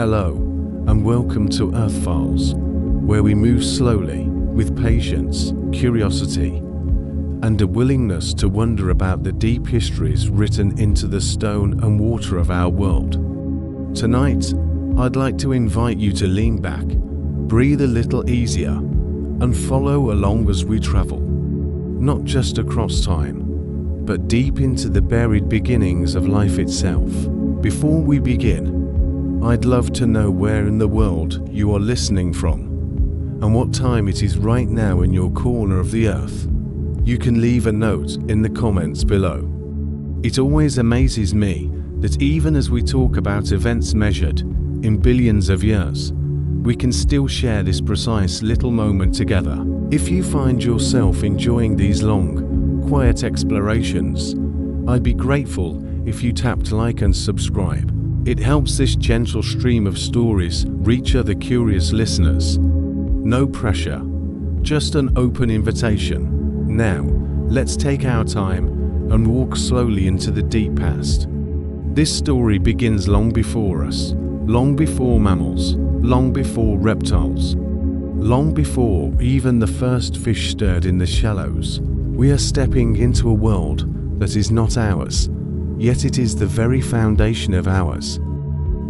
Hello, and welcome to Earth Files, where we move slowly with patience, curiosity, and a willingness to wonder about the deep histories written into the stone and water of our world. Tonight, I'd like to invite you to lean back, breathe a little easier, and follow along as we travel, not just across time, but deep into the buried beginnings of life itself. Before we begin, I'd love to know where in the world you are listening from, and what time it is right now in your corner of the earth. You can leave a note in the comments below. It always amazes me that even as we talk about events measured in billions of years, we can still share this precise little moment together. If you find yourself enjoying these long, quiet explorations, I'd be grateful if you tapped like and subscribe. It helps this gentle stream of stories reach other curious listeners. No pressure, just an open invitation. Now, let's take our time and walk slowly into the deep past. This story begins long before us, long before mammals, long before reptiles, long before even the first fish stirred in the shallows. We are stepping into a world that is not ours, yet it is the very foundation of ours.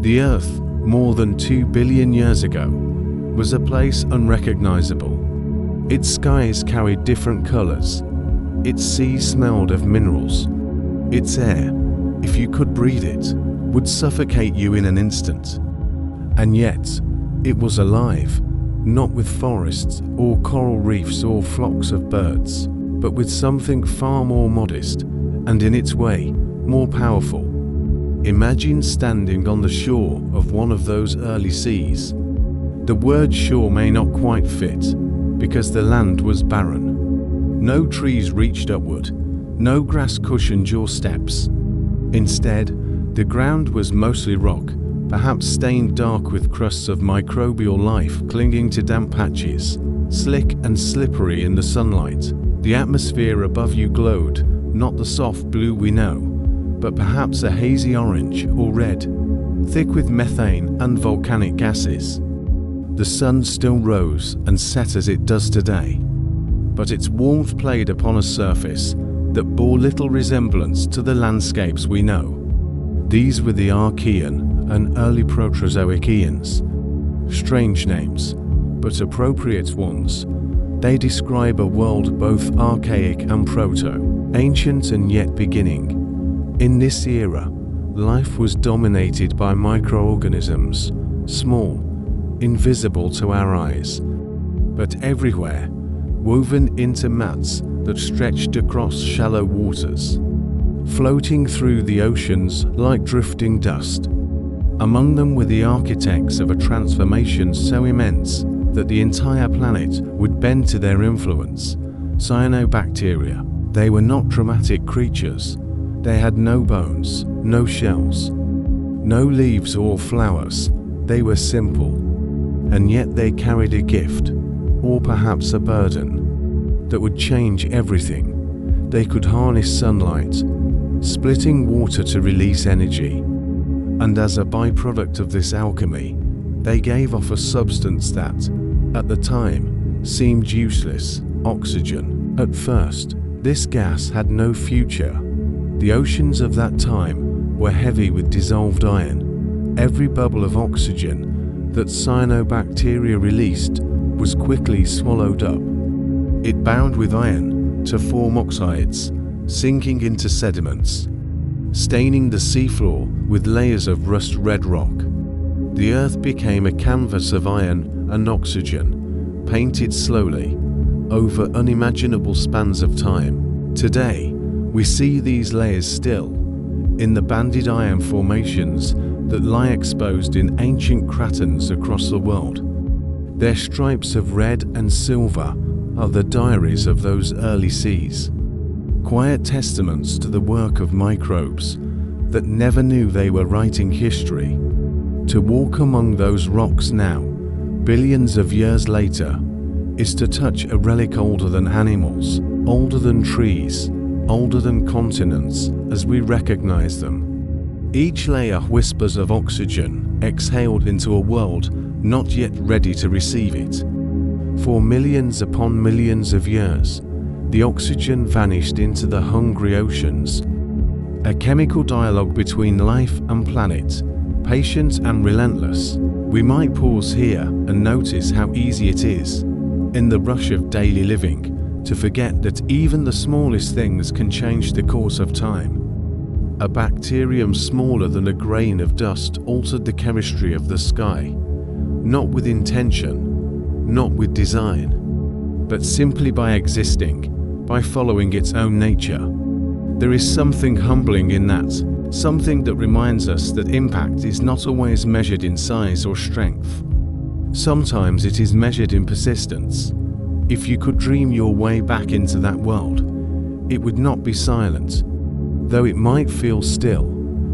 The Earth, more than 2 billion years ago, was a place unrecognizable. Its skies carried different colors. Its seas smelled of minerals. Its air, if you could breathe it, would suffocate you in an instant. And yet, it was alive, not with forests or coral reefs or flocks of birds, but with something far more modest, and in its way, more powerful. Imagine standing on the shore of one of those early seas. The word shore may not quite fit, because the land was barren. No trees reached upward, no grass cushioned your steps. Instead, the ground was mostly rock, perhaps stained dark with crusts of microbial life clinging to damp patches, slick and slippery in the sunlight. The atmosphere above you glowed, not the soft blue we know, but perhaps a hazy orange or red, thick with methane and volcanic gases. The sun still rose and set as it does today, but its warmth played upon a surface that bore little resemblance to the landscapes we know. These were the Archean and early Proterozoic eons. Strange names, but appropriate ones. They describe a world both archaic and proto, ancient and yet beginning. In this era, life was dominated by microorganisms, small, invisible to our eyes, but everywhere, woven into mats that stretched across shallow waters, floating through the oceans like drifting dust. Among them were the architects of a transformation so immense that the entire planet would bend to their influence. Cyanobacteria. They were not dramatic creatures. They had no bones, no shells, no leaves or flowers. They were simple, and yet they carried a gift, or perhaps a burden, that would change everything. They could harness sunlight, splitting water to release energy, and as a byproduct of this alchemy, they gave off a substance that, at the time, seemed useless: oxygen. At first, this gas had no future. The oceans of that time were heavy with dissolved iron. Every bubble of oxygen that cyanobacteria released was quickly swallowed up. It bound with iron to form oxides, sinking into sediments, staining the seafloor with layers of rust-red rock. The earth became a canvas of iron and oxygen, painted slowly, over unimaginable spans of time. Today, we see these layers still, in the banded iron formations that lie exposed in ancient cratons across the world. Their stripes of red and silver are the diaries of those early seas, quiet testaments to the work of microbes that never knew they were writing history. To walk among those rocks now, billions of years later, is to touch a relic older than animals, older than trees, older than continents as we recognize them. Each layer whispers of oxygen exhaled into a world not yet ready to receive it. For millions upon millions of years, the oxygen vanished into the hungry oceans. A chemical dialogue between life and planet, patient and relentless. We might pause here and notice how easy it is, in the rush of daily living, to forget that even the smallest things can change the course of time. A bacterium smaller than a grain of dust altered the chemistry of the sky, not with intention, not with design, but simply by existing, by following its own nature. There is something humbling in that, something that reminds us that impact is not always measured in size or strength. Sometimes it is measured in persistence. If you could dream your way back into that world, it would not be silent. Though it might feel still,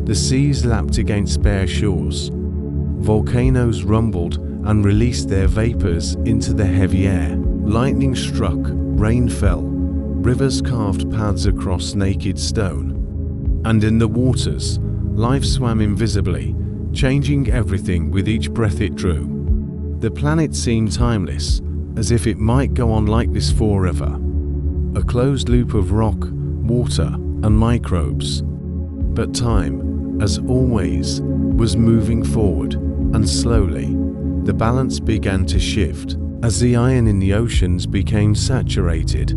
the seas lapped against bare shores. Volcanoes rumbled and released their vapors into the heavy air. Lightning struck, rain fell, rivers carved paths across naked stone. And in the waters, life swam invisibly, changing everything with each breath it drew. The planet seemed timeless, as if it might go on like this forever. A closed loop of rock, water, and microbes. But time, as always, was moving forward, and slowly, the balance began to shift. As the iron in the oceans became saturated,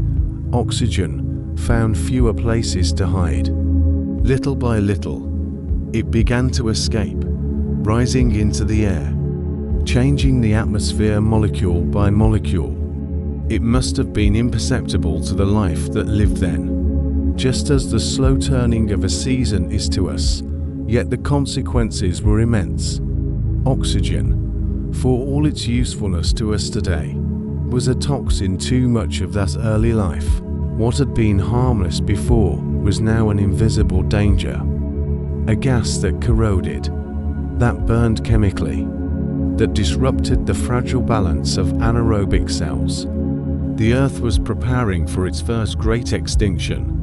oxygen found fewer places to hide. Little by little, it began to escape, rising into the air, changing the atmosphere molecule by molecule. It must have been imperceptible to the life that lived then, just as the slow turning of a season is to us, yet the consequences were immense. Oxygen, for all its usefulness to us today, was a toxin too much of that early life. What had been harmless before was now an invisible danger. A gas that corroded, that burned chemically, that disrupted the fragile balance of anaerobic cells. The Earth was preparing for its first great extinction,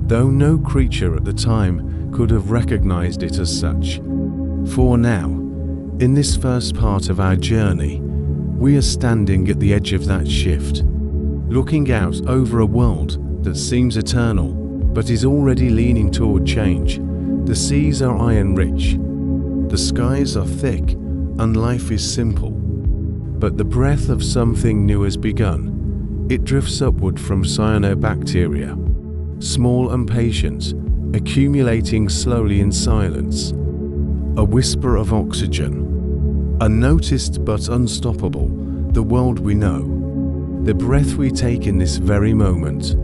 though no creature at the time could have recognized it as such. For now, in this first part of our journey, we are standing at the edge of that shift, looking out over a world that seems eternal, but is already leaning toward change. The seas are iron-rich, the skies are thick, and life is simple. But the breath of something new has begun. It drifts upward from cyanobacteria, small and patient, accumulating slowly in silence. A whisper of oxygen, unnoticed but unstoppable, the world we know. The breath we take in this very moment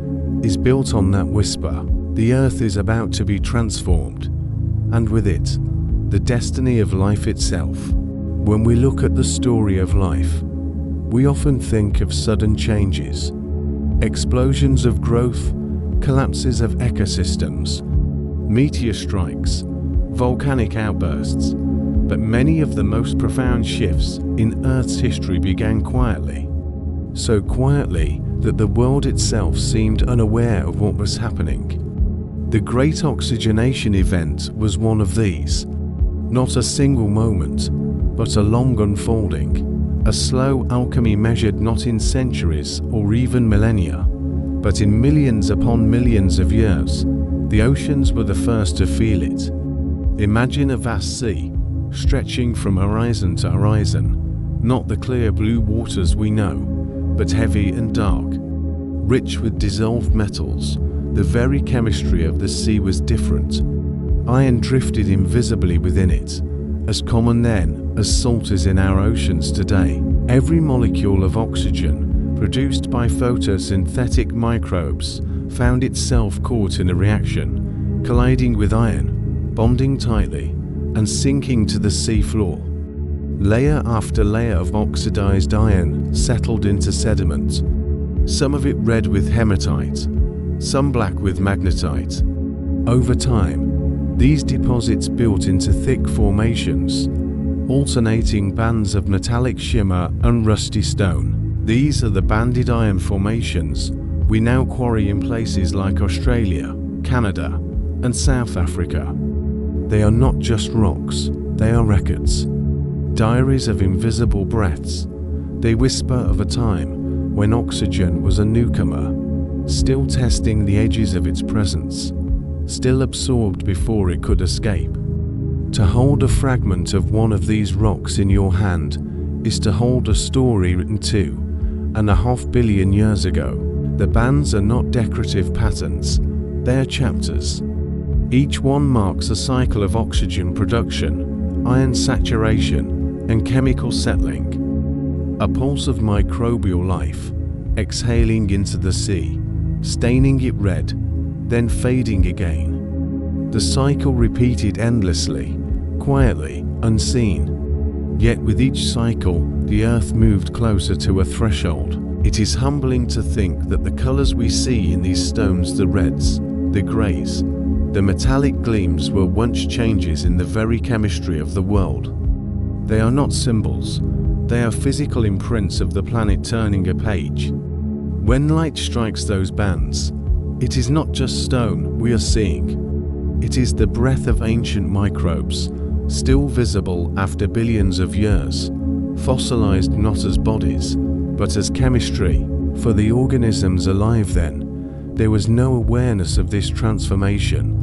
is built on that whisper. The Earth is about to be transformed, and with it, the destiny of life itself. When we look at the story of life, we often think of sudden changes, explosions of growth, collapses of ecosystems, meteor strikes, volcanic outbursts, but many of the most profound shifts in Earth's history began quietly. So quietly that the world itself seemed unaware of what was happening. The Great Oxygenation event was one of these. Not a single moment, but a long unfolding. A slow alchemy measured not in centuries or even millennia, but in millions upon millions of years. The oceans were the first to feel it. Imagine a vast sea, stretching from horizon to horizon, not the clear blue waters we know, but heavy and dark, rich with dissolved metals. The very chemistry of the sea was different. Iron drifted invisibly within it, as common then as salt is in our oceans today. Every molecule of oxygen produced by photosynthetic microbes found itself caught in a reaction, colliding with iron, bonding tightly, and sinking to the sea floor. Layer after layer of oxidized iron settled into sediment, some of it red with hematite, some black with magnetite. Over time, these deposits built into thick formations, alternating bands of metallic shimmer and rusty stone. These are the banded iron formations we now quarry in places like Australia, Canada, and South Africa. They are not just rocks, they are records. Diaries of invisible breaths. They whisper of a time when oxygen was a newcomer, still testing the edges of its presence, still absorbed before it could escape. To hold a fragment of one of these rocks in your hand is to hold a story written 2.5 billion years ago. The bands are not decorative patterns, they are chapters. Each one marks a cycle of oxygen production, ion saturation, and chemical settling. A pulse of microbial life, exhaling into the sea, staining it red, then fading again. The cycle repeated endlessly, quietly, unseen. Yet with each cycle, the Earth moved closer to a threshold. It is humbling to think that the colors we see in these stones, the reds, the grays, the metallic gleams, were once changes in the very chemistry of the world. They are not symbols, they are physical imprints of the planet turning a page. When light strikes those bands, it is not just stone we are seeing. It is the breath of ancient microbes, still visible after billions of years, fossilized not as bodies, but as chemistry. For the organisms alive then, there was no awareness of this transformation.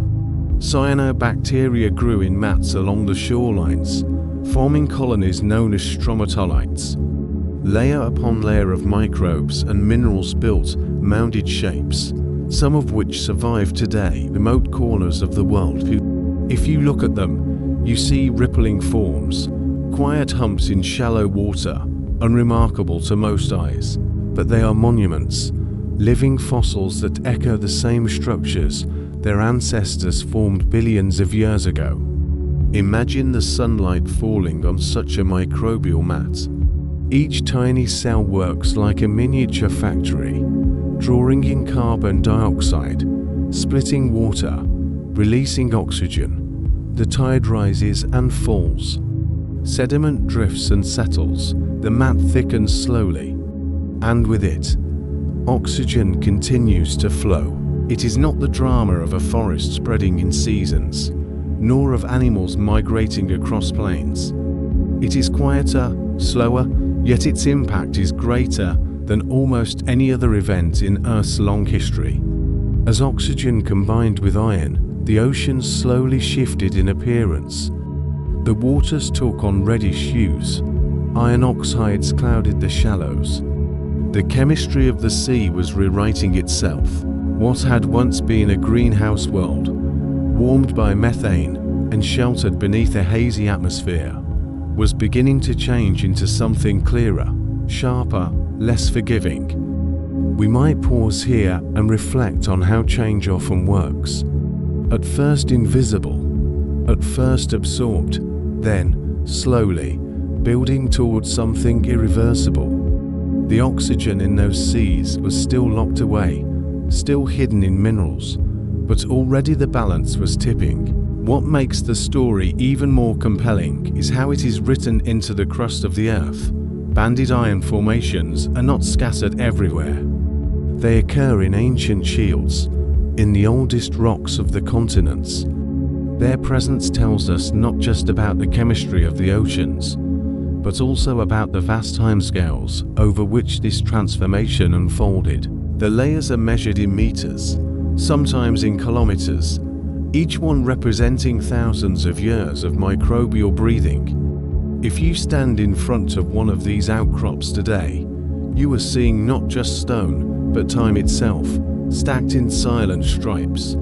Cyanobacteria grew in mats along the shorelines, forming colonies known as stromatolites. Layer upon layer of microbes and minerals built mounded shapes, some of which survive today, remote corners of the world. If you look at them, you see rippling forms, quiet humps in shallow water, unremarkable to most eyes, but they are monuments, living fossils that echo the same structures their ancestors formed billions of years ago. Imagine the sunlight falling on such a microbial mat. Each tiny cell works like a miniature factory, drawing in carbon dioxide, splitting water, releasing oxygen. The tide rises and falls. Sediment drifts and settles, the mat thickens slowly, and with it, oxygen continues to flow. It is not the drama of a forest spreading in seasons, nor of animals migrating across plains. It is quieter, slower, yet its impact is greater than almost any other event in Earth's long history. As oxygen combined with iron, the oceans slowly shifted in appearance. The waters took on reddish hues, iron oxides clouded the shallows. The chemistry of the sea was rewriting itself. What had once been a greenhouse world, warmed by methane and sheltered beneath a hazy atmosphere, was beginning to change into something clearer, sharper, less forgiving. We might pause here and reflect on how change often works. At first invisible, at first absorbed, then, slowly, building towards something irreversible. The oxygen in those seas was still locked away, still hidden in minerals, but already the balance was tipping. What makes the story even more compelling is how it is written into the crust of the Earth. Banded iron formations are not scattered everywhere. They occur in ancient shields, in the oldest rocks of the continents. Their presence tells us not just about the chemistry of the oceans, but also about the vast timescales over which this transformation unfolded. The layers are measured in meters, sometimes in kilometers, each one representing thousands of years of microbial breathing. If you stand in front of one of these outcrops today, you are seeing not just stone, but time itself, stacked in silent stripes.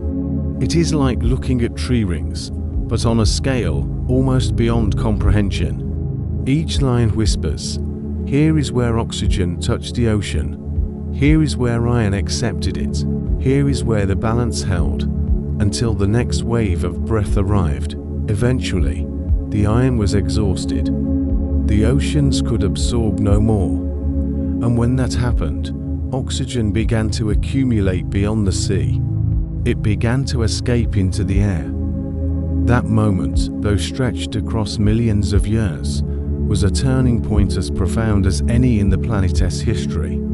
It is like looking at tree rings, but on a scale almost beyond comprehension. Each line whispers, here is where oxygen touched the ocean. Here is where iron accepted it. Here is where the balance held, until the next wave of breath arrived. Eventually, the iron was exhausted. The oceans could absorb no more. And when that happened, oxygen began to accumulate beyond the sea. It began to escape into the air. That moment, though stretched across millions of years, was a turning point as profound as any in the planet's history.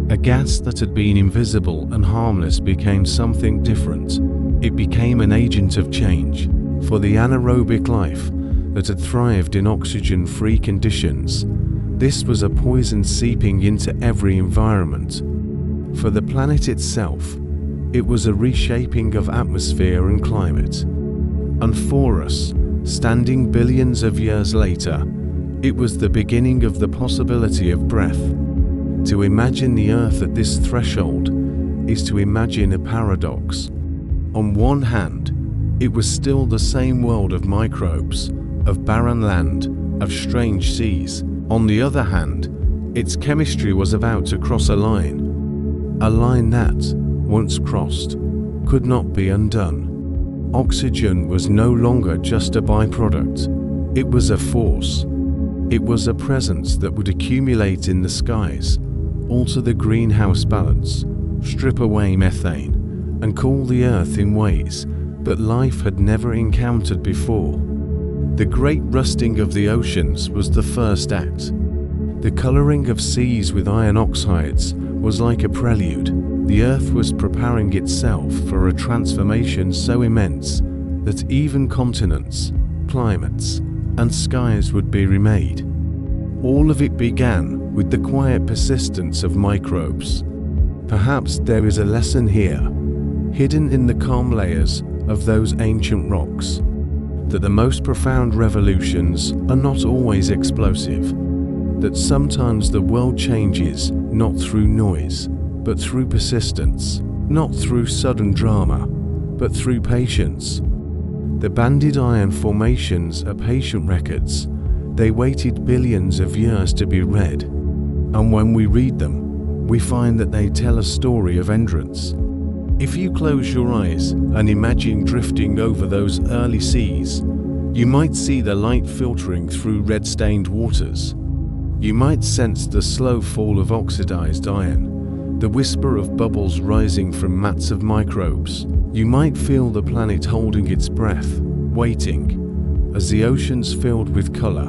A gas that had been invisible and harmless became something different. It became an agent of change. For the anaerobic life that had thrived in oxygen-free conditions, this was a poison seeping into every environment. For the planet itself, it was a reshaping of atmosphere and climate. And for us, standing billions of years later, it was the beginning of the possibility of breath. To imagine the Earth at this threshold is to imagine a paradox. On one hand, it was still the same world of microbes, of barren land, of strange seas. On the other hand, its chemistry was about to cross a line that, once crossed, could not be undone. Oxygen was no longer just a byproduct. It was a force. It was a presence that would accumulate in the skies, alter the greenhouse balance, strip away methane, and cool the Earth in ways that life had never encountered before. The great rusting of the oceans was the first act. The coloring of seas with iron oxides was like a prelude. The Earth was preparing itself for a transformation so immense that even continents, climates, and skies would be remade. All of it began with the quiet persistence of microbes. Perhaps there is a lesson here, hidden in the calm layers of those ancient rocks, that the most profound revolutions are not always explosive, that sometimes the world changes not through noise, but through persistence, not through sudden drama, but through patience. The banded iron formations are patient records. They waited billions of years to be read, and when we read them, we find that they tell a story of endurance. If you close your eyes and imagine drifting over those early seas, you might see the light filtering through red-stained waters. You might sense the slow fall of oxidized iron, the whisper of bubbles rising from mats of microbes. You might feel the planet holding its breath, waiting, as the oceans filled with color,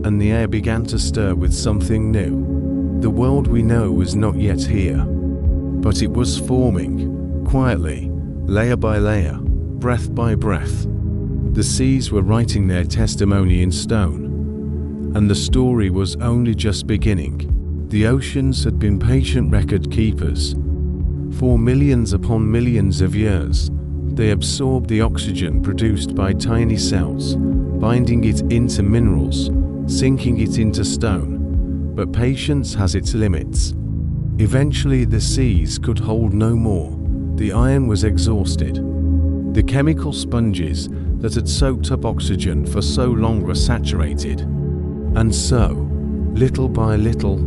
and the air began to stir with something new. The world we know was not yet here, but it was forming, quietly, layer by layer, breath by breath. The seas were writing their testimony in stone, and the story was only just beginning. The oceans had been patient record keepers. For millions upon millions of years, they absorbed the oxygen produced by tiny cells, binding it into minerals, sinking it into stone. But patience has its limits. Eventually the seas could hold no more. The iron was exhausted. The chemical sponges that had soaked up oxygen for so long were saturated. And so, little by little,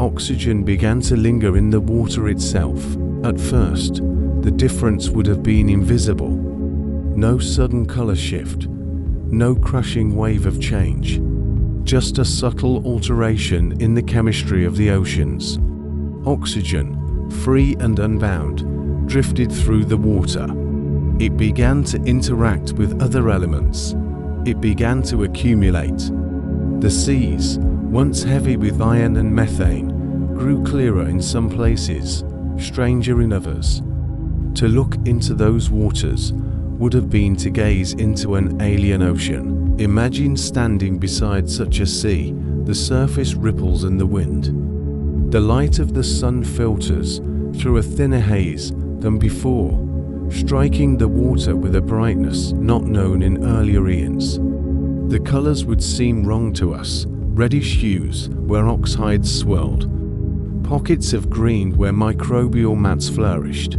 oxygen began to linger in the water itself. At first, the difference would have been invisible. No sudden color shift, no crushing wave of change. Just a subtle alteration in the chemistry of the oceans. Oxygen, free and unbound, drifted through the water. It began to interact with other elements. It began to accumulate. The seas, once heavy with iron and methane, grew clearer in some places, stranger in others. To look into those waters would have been to gaze into an alien ocean. Imagine standing beside such a sea, the surface ripples in the wind. The light of the sun filters through a thinner haze than before, striking the water with a brightness not known in earlier eons. The colors would seem wrong to us, reddish hues where oxides swirled, pockets of green where microbial mats flourished,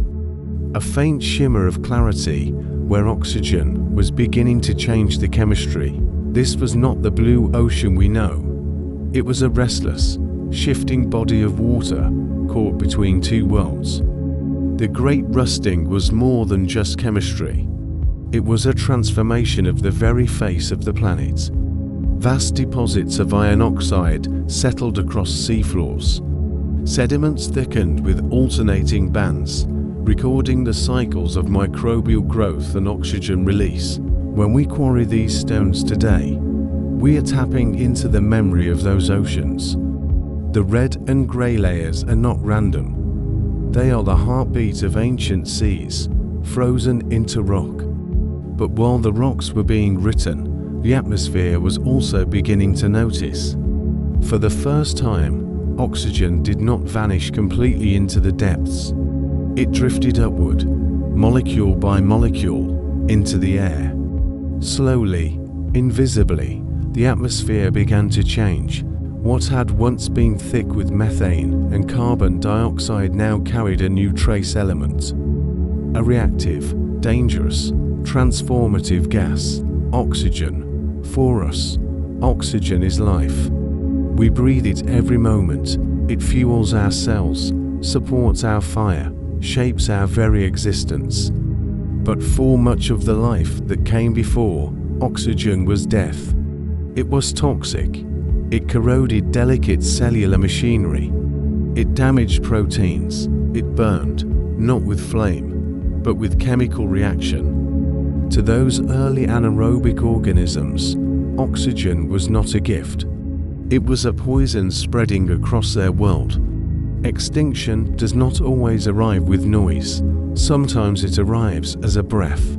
a faint shimmer of clarity where oxygen was beginning to change the chemistry. This was not the blue ocean we know. It was a restless, shifting body of water caught between two worlds. The great rusting was more than just chemistry. It was a transformation of the very face of the planet. Vast deposits of iron oxide settled across seafloors. Sediments thickened with alternating bands, recording the cycles of microbial growth and oxygen release. When we quarry these stones today, we are tapping into the memory of those oceans. The red and grey layers are not random. They are the heartbeat of ancient seas, frozen into rock. But while the rocks were being written, the atmosphere was also beginning to notice. For the first time, oxygen did not vanish completely into the depths. It drifted upward, molecule by molecule, into the air. Slowly, invisibly, the atmosphere began to change. What had once been thick with methane and carbon dioxide now carried a new trace element. A reactive, dangerous, transformative gas, oxygen. For us, oxygen is life. We breathe it every moment. It fuels our cells, supports our fire, shapes our very existence. But for much of the life that came before, oxygen was death. It was toxic. It corroded delicate cellular machinery. It damaged proteins. It burned, not with flame, but with chemical reaction. To those early anaerobic organisms, oxygen was not a gift. It was a poison spreading across their world. Extinction does not always arrive with noise. Sometimes it arrives as a breath.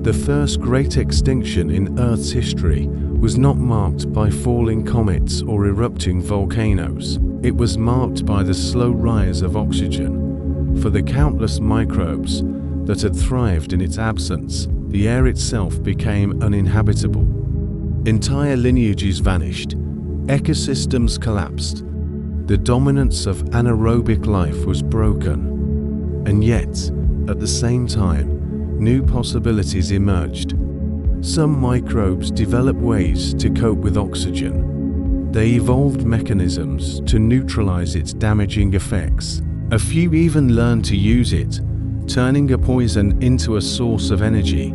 The first great extinction in Earth's history was not marked by falling comets or erupting volcanoes. It was marked by the slow rise of oxygen. For the countless microbes that had thrived in its absence, the air itself became uninhabitable. Entire lineages vanished. Ecosystems collapsed. The dominance of anaerobic life was broken. And yet, at the same time, new possibilities emerged. Some microbes developed ways to cope with oxygen. They evolved mechanisms to neutralize its damaging effects. A few even learned to use it, turning a poison into a source of energy.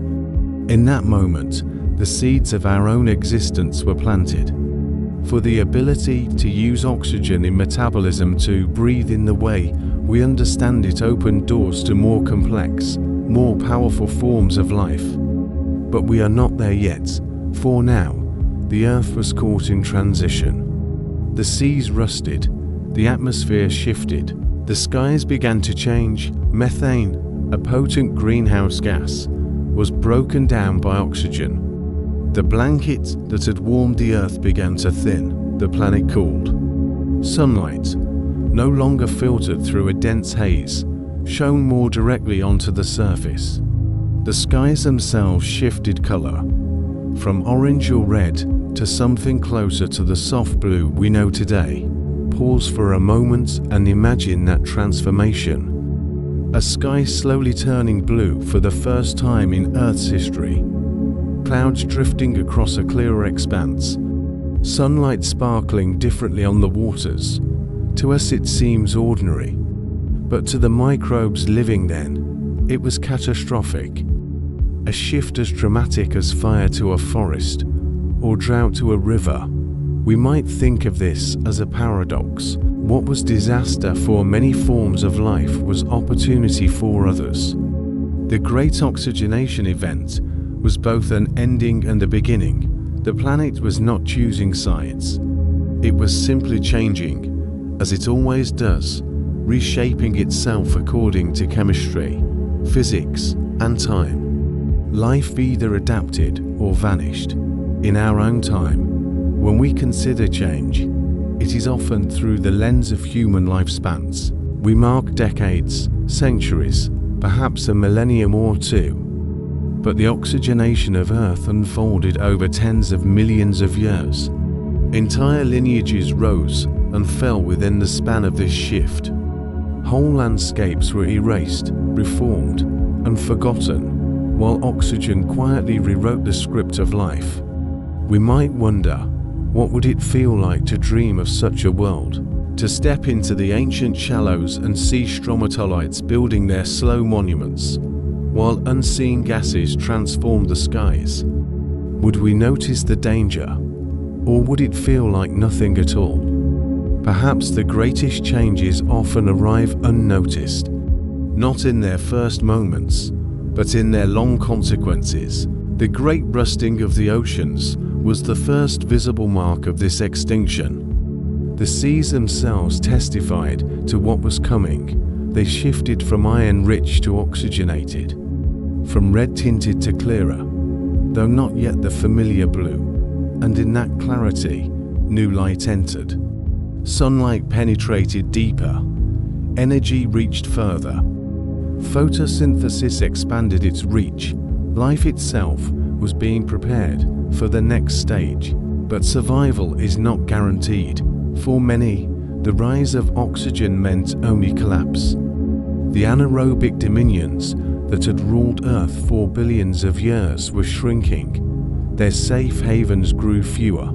In that moment, the seeds of our own existence were planted. For the ability to use oxygen in metabolism to breathe in the way we understand it opened doors to more complex, more powerful forms of life. But we are not there yet. For now, the Earth was caught in transition. The seas rusted, the atmosphere shifted, the skies began to change. Methane, a potent greenhouse gas, was broken down by oxygen. The blanket that had warmed the Earth began to thin. The planet cooled. Sunlight, no longer filtered through a dense haze, shone more directly onto the surface. The skies themselves shifted color, from orange or red to something closer to the soft blue we know today. Pause for a moment and imagine that transformation. A sky slowly turning blue for the first time in Earth's history. Clouds drifting across a clearer expanse. Sunlight sparkling differently on the waters. To us it seems ordinary, but to the microbes living then, it was catastrophic. A shift as dramatic as fire to a forest, or drought to a river. We might think of this as a paradox. What was disaster for many forms of life was opportunity for others. The Great Oxygenation event was both an ending and a beginning. The planet was not choosing sides. It was simply changing, as it always does, reshaping itself according to chemistry, physics, and time. Life either adapted or vanished. In our own time, when we consider change, it is often through the lens of human lifespans. We mark decades, centuries, perhaps a millennium or two. But the oxygenation of Earth unfolded over tens of millions of years. Entire lineages rose and fell within the span of this shift. Whole landscapes were erased, reformed, and forgotten, while oxygen quietly rewrote the script of life. We might wonder, what would it feel like to dream of such a world? To step into the ancient shallows and see stromatolites building their slow monuments, while unseen gases transform the skies? Would we notice the danger, or would it feel like nothing at all? Perhaps the greatest changes often arrive unnoticed, not in their first moments, but in their long consequences. The great rusting of the oceans was the first visible mark of this extinction. The seas themselves testified to what was coming. They shifted from iron-rich to oxygenated, from red-tinted to clearer, though not yet the familiar blue, and in that clarity, new light entered. Sunlight penetrated deeper, energy reached further. Photosynthesis expanded its reach. Life itself was being prepared for the next stage, but survival is not guaranteed. For many, the rise of oxygen meant only collapse. The anaerobic dominions that had ruled Earth for billions of years were shrinking. Their safe havens grew fewer.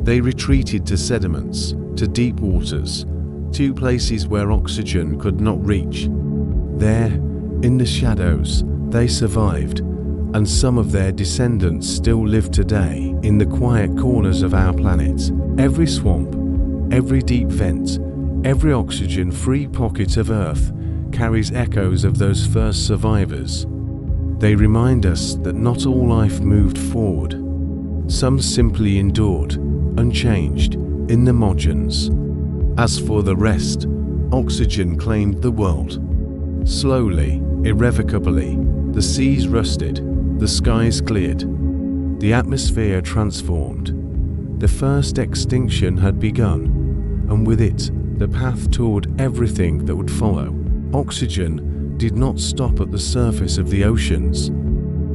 They retreated to sediments, to deep waters, to places where oxygen could not reach. There, in the shadows, they survived, and some of their descendants still live today in the quiet corners of our planet. Every swamp, every deep vent, every oxygen-free pocket of Earth carries echoes of those first survivors. They remind us that not all life moved forward. Some simply endured, unchanged, in the margins. As for the rest, oxygen claimed the world. Slowly, irrevocably, the seas rusted, the skies cleared, the atmosphere transformed. The first extinction had begun, and with it, the path toward everything that would follow. Oxygen did not stop at the surface of the oceans.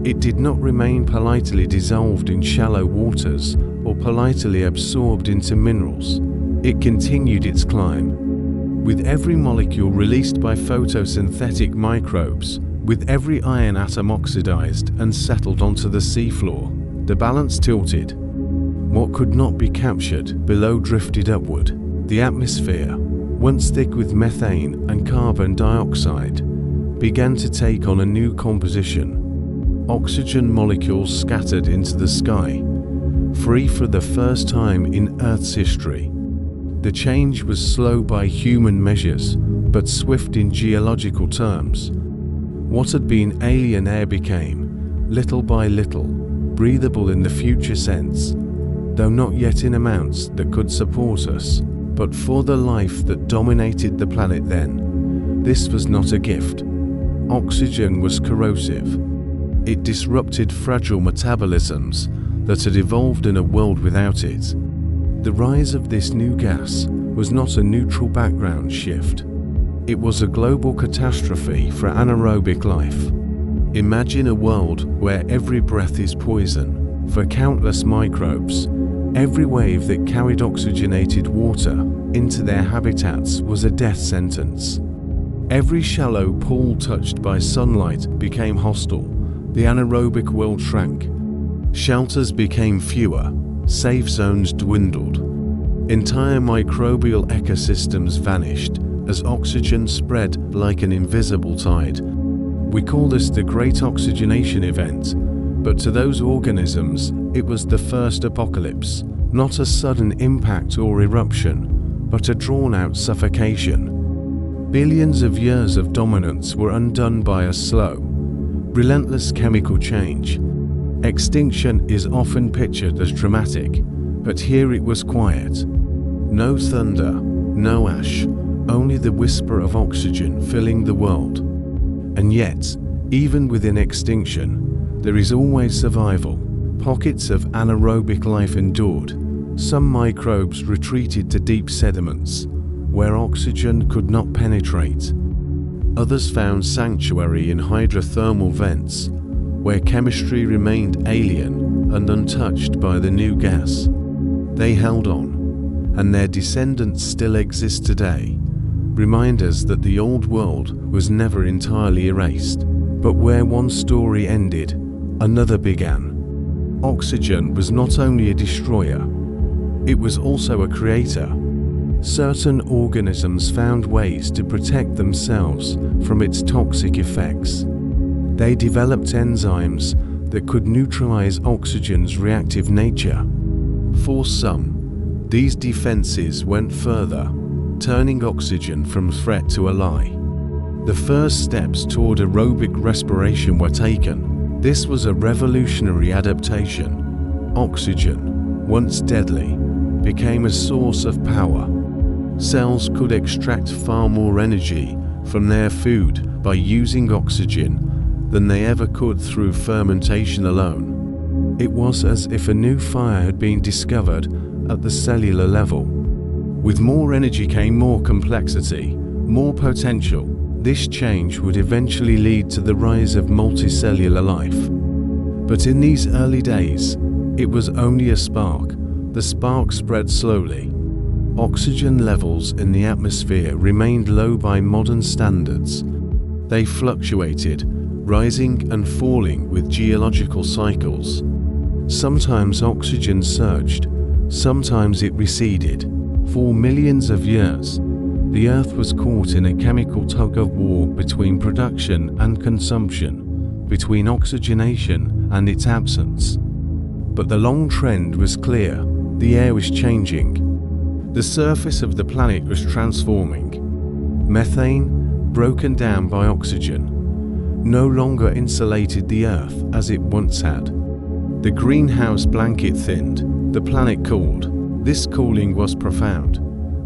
It did not remain politely dissolved in shallow waters or politely absorbed into minerals. It continued its climb. With every molecule released by photosynthetic microbes, with every iron atom oxidized and settled onto the seafloor, the balance tilted. What could not be captured below drifted upward. The atmosphere, once thick with methane and carbon dioxide, began to take on a new composition. Oxygen molecules scattered into the sky, free for the first time in Earth's history. The change was slow by human measures, but swift in geological terms. What had been alien air became, little by little, breathable in the future sense, though not yet in amounts that could support us. But for the life that dominated the planet then, this was not a gift. Oxygen was corrosive. It disrupted fragile metabolisms that had evolved in a world without it. The rise of this new gas was not a neutral background shift. It was a global catastrophe for anaerobic life. Imagine a world where every breath is poison for countless microbes. Every wave that carried oxygenated water into their habitats was a death sentence. Every shallow pool touched by sunlight became hostile. The anaerobic world shrank. Shelters became fewer. Safe zones dwindled. Entire microbial ecosystems vanished as oxygen spread like an invisible tide. We call this the Great Oxygenation event, but to those organisms, it was the first apocalypse, not a sudden impact or eruption, but a drawn-out suffocation. Billions of years of dominance were undone by a slow, relentless chemical change. Extinction is often pictured as dramatic, but here it was quiet. No thunder, no ash, only the whisper of oxygen filling the world. And yet, even within extinction, there is always survival. Pockets of anaerobic life endured. Some microbes retreated to deep sediments, where oxygen could not penetrate. Others found sanctuary in hydrothermal vents, where chemistry remained alien and untouched by the new gas. They held on, and their descendants still exist today. Reminders that the old world was never entirely erased, but where one story ended, another began. Oxygen was not only a destroyer, it was also a creator. Certain organisms found ways to protect themselves from its toxic effects. They developed enzymes that could neutralize oxygen's reactive nature. For some, these defenses went further, turning oxygen from threat to ally. The first steps toward aerobic respiration were taken. This was a revolutionary adaptation. Oxygen, once deadly, became a source of power. Cells could extract far more energy from their food by using oxygen than they ever could through fermentation alone. It was as if a new fire had been discovered at the cellular level. With more energy came more complexity, more potential. This change would eventually lead to the rise of multicellular life. But in these early days, it was only a spark. The spark spread slowly. Oxygen levels in the atmosphere remained low by modern standards. They fluctuated, rising and falling with geological cycles. Sometimes oxygen surged, sometimes it receded. For millions of years, the Earth was caught in a chemical tug-of-war between production and consumption, between oxygenation and its absence. But the long trend was clear. The air was changing. The surface of the planet was transforming. Methane, broken down by oxygen, no longer insulated the Earth as it once had. The greenhouse blanket thinned. The planet cooled. This cooling was profound.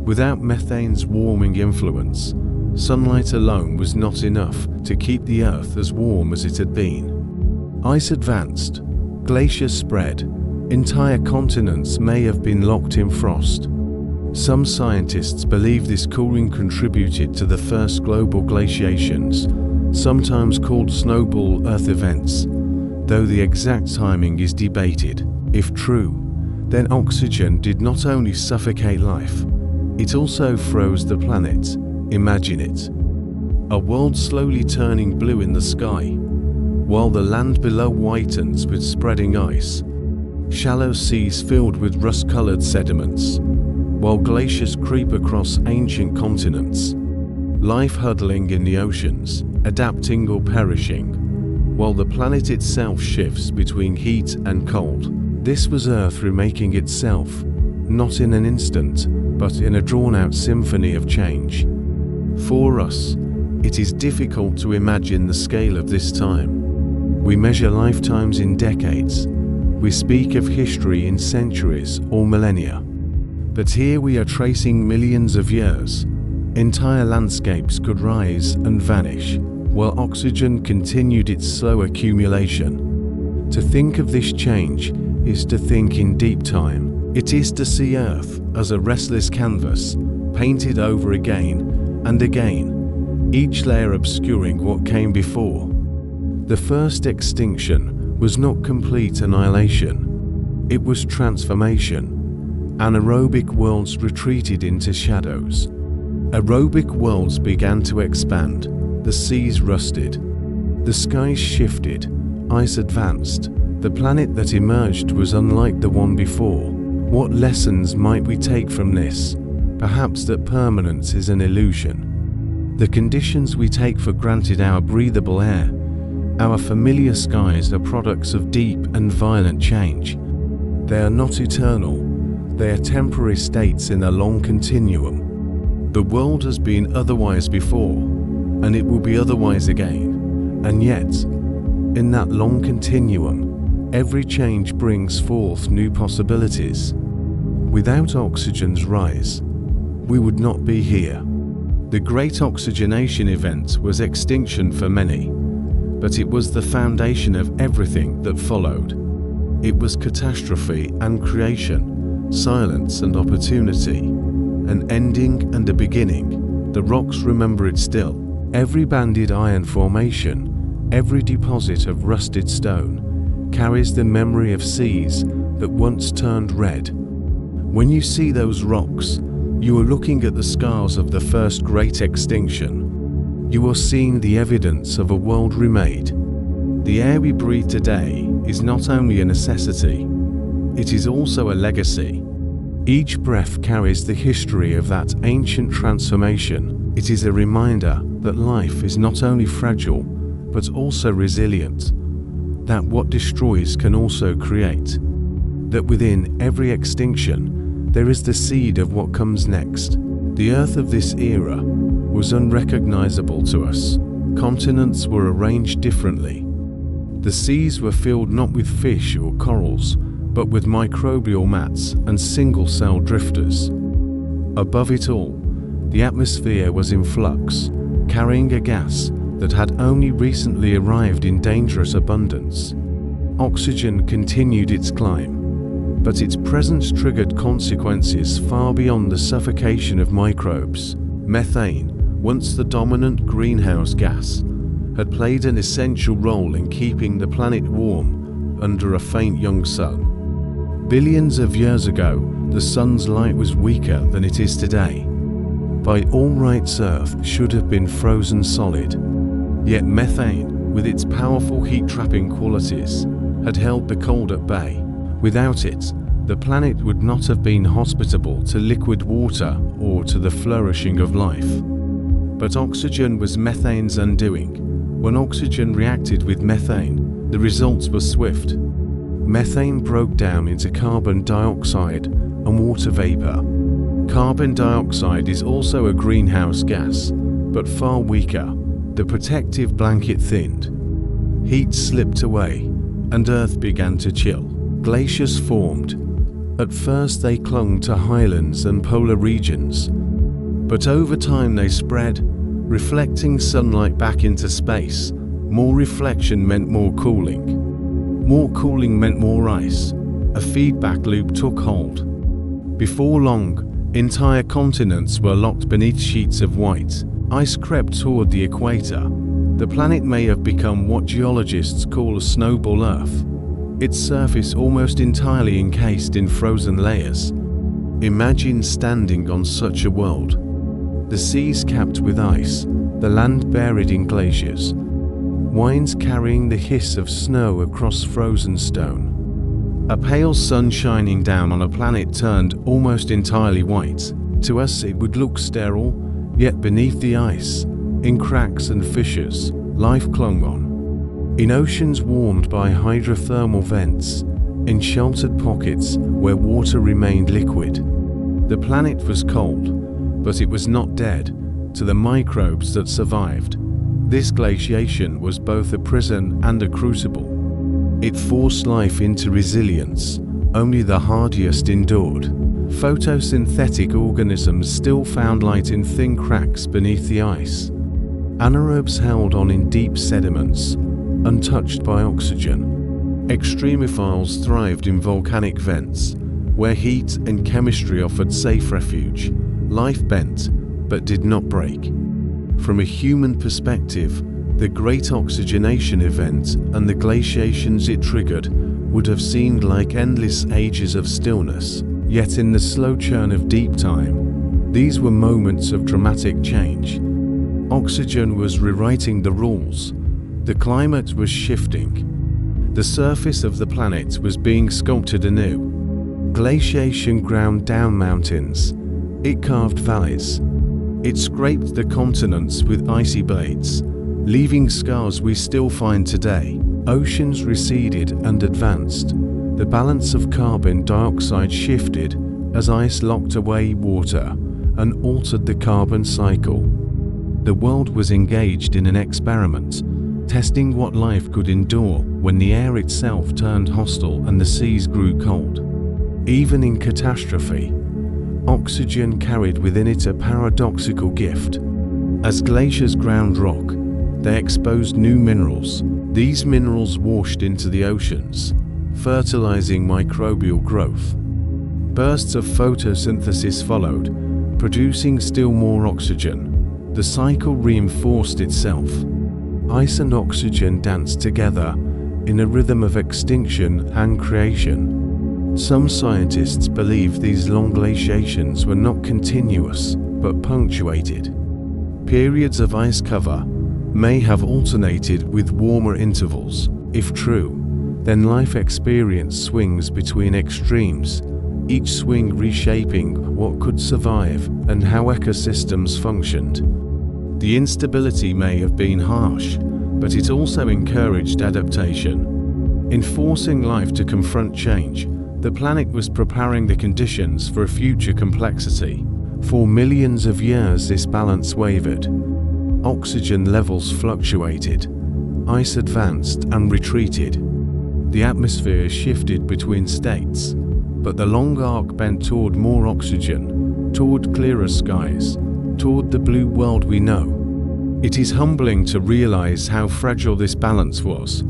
Without methane's warming influence, sunlight alone was not enough to keep the Earth as warm as it had been. Ice advanced. Glaciers spread. Entire continents may have been locked in frost. Some scientists believe this cooling contributed to the first global glaciations, sometimes called snowball Earth events, though the exact timing is debated. If true, then oxygen did not only suffocate life, it also froze the planet. Imagine it. A world slowly turning blue in the sky, while the land below whitens with spreading ice. Shallow seas filled with rust-colored sediments, while glaciers creep across ancient continents. Life huddling in the oceans, adapting or perishing, while the planet itself shifts between heat and cold. This was Earth remaking itself, not in an instant, but in a drawn-out symphony of change. For us, it is difficult to imagine the scale of this time. We measure lifetimes in decades. We speak of history in centuries or millennia. But here we are tracing millions of years. Entire landscapes could rise and vanish, while oxygen continued its slow accumulation. To think of this change is to think in deep time. It is to see Earth as a restless canvas, painted over again and again, each layer obscuring what came before. The first extinction was not complete annihilation. It was transformation. Anaerobic worlds retreated into shadows. Aerobic worlds began to expand. The seas rusted. The skies shifted. Ice advanced. The planet that emerged was unlike the one before. What lessons might we take from this? Perhaps that permanence is an illusion. The conditions we take for granted, our breathable air, our familiar skies, are products of deep and violent change. They are not eternal. They are temporary states in a long continuum. The world has been otherwise before, and it will be otherwise again. And yet, in that long continuum, every change brings forth new possibilities. Without oxygen's rise, we would not be here. The great oxygenation event was extinction for many, but it was the foundation of everything that followed. It was catastrophe and creation, silence and opportunity, an ending and a beginning. The rocks remember it still. Every banded iron formation, every deposit of rusted stone, carries the memory of seas that once turned red. When you see those rocks, you are looking at the scars of the first great extinction. You are seeing the evidence of a world remade. The air we breathe today is not only a necessity, it is also a legacy. Each breath carries the history of that ancient transformation. It is a reminder that life is not only fragile, but also resilient. That what destroys can also create. That within every extinction, there is the seed of what comes next. The Earth of this era was unrecognizable to us. Continents were arranged differently. The seas were filled not with fish or corals, but with microbial mats and single-cell drifters. Above it all, the atmosphere was in flux, carrying a gas that had only recently arrived in dangerous abundance. Oxygen continued its climb, but its presence triggered consequences far beyond the suffocation of microbes. Methane, once the dominant greenhouse gas, had played an essential role in keeping the planet warm under a faint young sun. Billions of years ago, the sun's light was weaker than it is today. By all rights, Earth should have been frozen solid. Yet methane, with its powerful heat-trapping qualities, had held the cold at bay. Without it, the planet would not have been hospitable to liquid water or to the flourishing of life. But oxygen was methane's undoing. When oxygen reacted with methane, the results were swift. Methane broke down into carbon dioxide and water vapor. Carbon dioxide is also a greenhouse gas, but far weaker. The protective blanket thinned. Heat slipped away, and Earth began to chill. Glaciers formed. At first they clung to highlands and polar regions, but over time they spread, reflecting sunlight back into space. More reflection meant more cooling. More cooling meant more ice. A feedback loop took hold. Before long, entire continents were locked beneath sheets of white. Ice crept toward the equator. The planet may have become what geologists call a snowball Earth, its surface almost entirely encased in frozen layers. Imagine standing on such a world. The seas capped with ice, the land buried in glaciers, winds carrying the hiss of snow across frozen stone. A pale sun shining down on a planet turned almost entirely white. To us it would look sterile, yet beneath the ice, in cracks and fissures, life clung on. In oceans warmed by hydrothermal vents, in sheltered pockets where water remained liquid. The planet was cold, but it was not dead to the microbes that survived. This glaciation was both a prison and a crucible. It forced life into resilience. Only the hardiest endured. Photosynthetic organisms still found light in thin cracks beneath the ice. Anaerobes held on in deep sediments, untouched by oxygen. Extremophiles thrived in volcanic vents, where heat and chemistry offered safe refuge. Life bent, but did not break. From a human perspective, the Great Oxygenation event and the glaciations it triggered would have seemed like endless ages of stillness. Yet in the slow churn of deep time, these were moments of dramatic change. Oxygen was rewriting the rules. The climate was shifting. The surface of the planet was being sculpted anew. Glaciation ground down mountains. It carved valleys. It scraped the continents with icy blades, leaving scars we still find today. Oceans receded and advanced. The balance of carbon dioxide shifted as ice locked away water and altered the carbon cycle. The world was engaged in an experiment, testing what life could endure when the air itself turned hostile and the seas grew cold. Even in catastrophe, oxygen carried within it a paradoxical gift. As glaciers ground rock, they exposed new minerals. These minerals washed into the oceans, fertilizing microbial growth. Bursts of photosynthesis followed, producing still more oxygen. The cycle reinforced itself. Ice and oxygen danced together in a rhythm of extinction and creation. Some scientists believe these long glaciations were not continuous, but punctuated. Periods of ice cover may have alternated with warmer intervals. If true, then life experience swings between extremes, each swing reshaping what could survive and how ecosystems functioned. The instability may have been harsh, but it also encouraged adaptation. In forcing life to confront change, the planet was preparing the conditions for a future complexity. For millions of years this balance wavered. Oxygen levels fluctuated. Ice advanced and retreated. The atmosphere shifted between states, but the long arc bent toward more oxygen, toward clearer skies, toward the blue world we know. It is humbling to realize how fragile this balance was.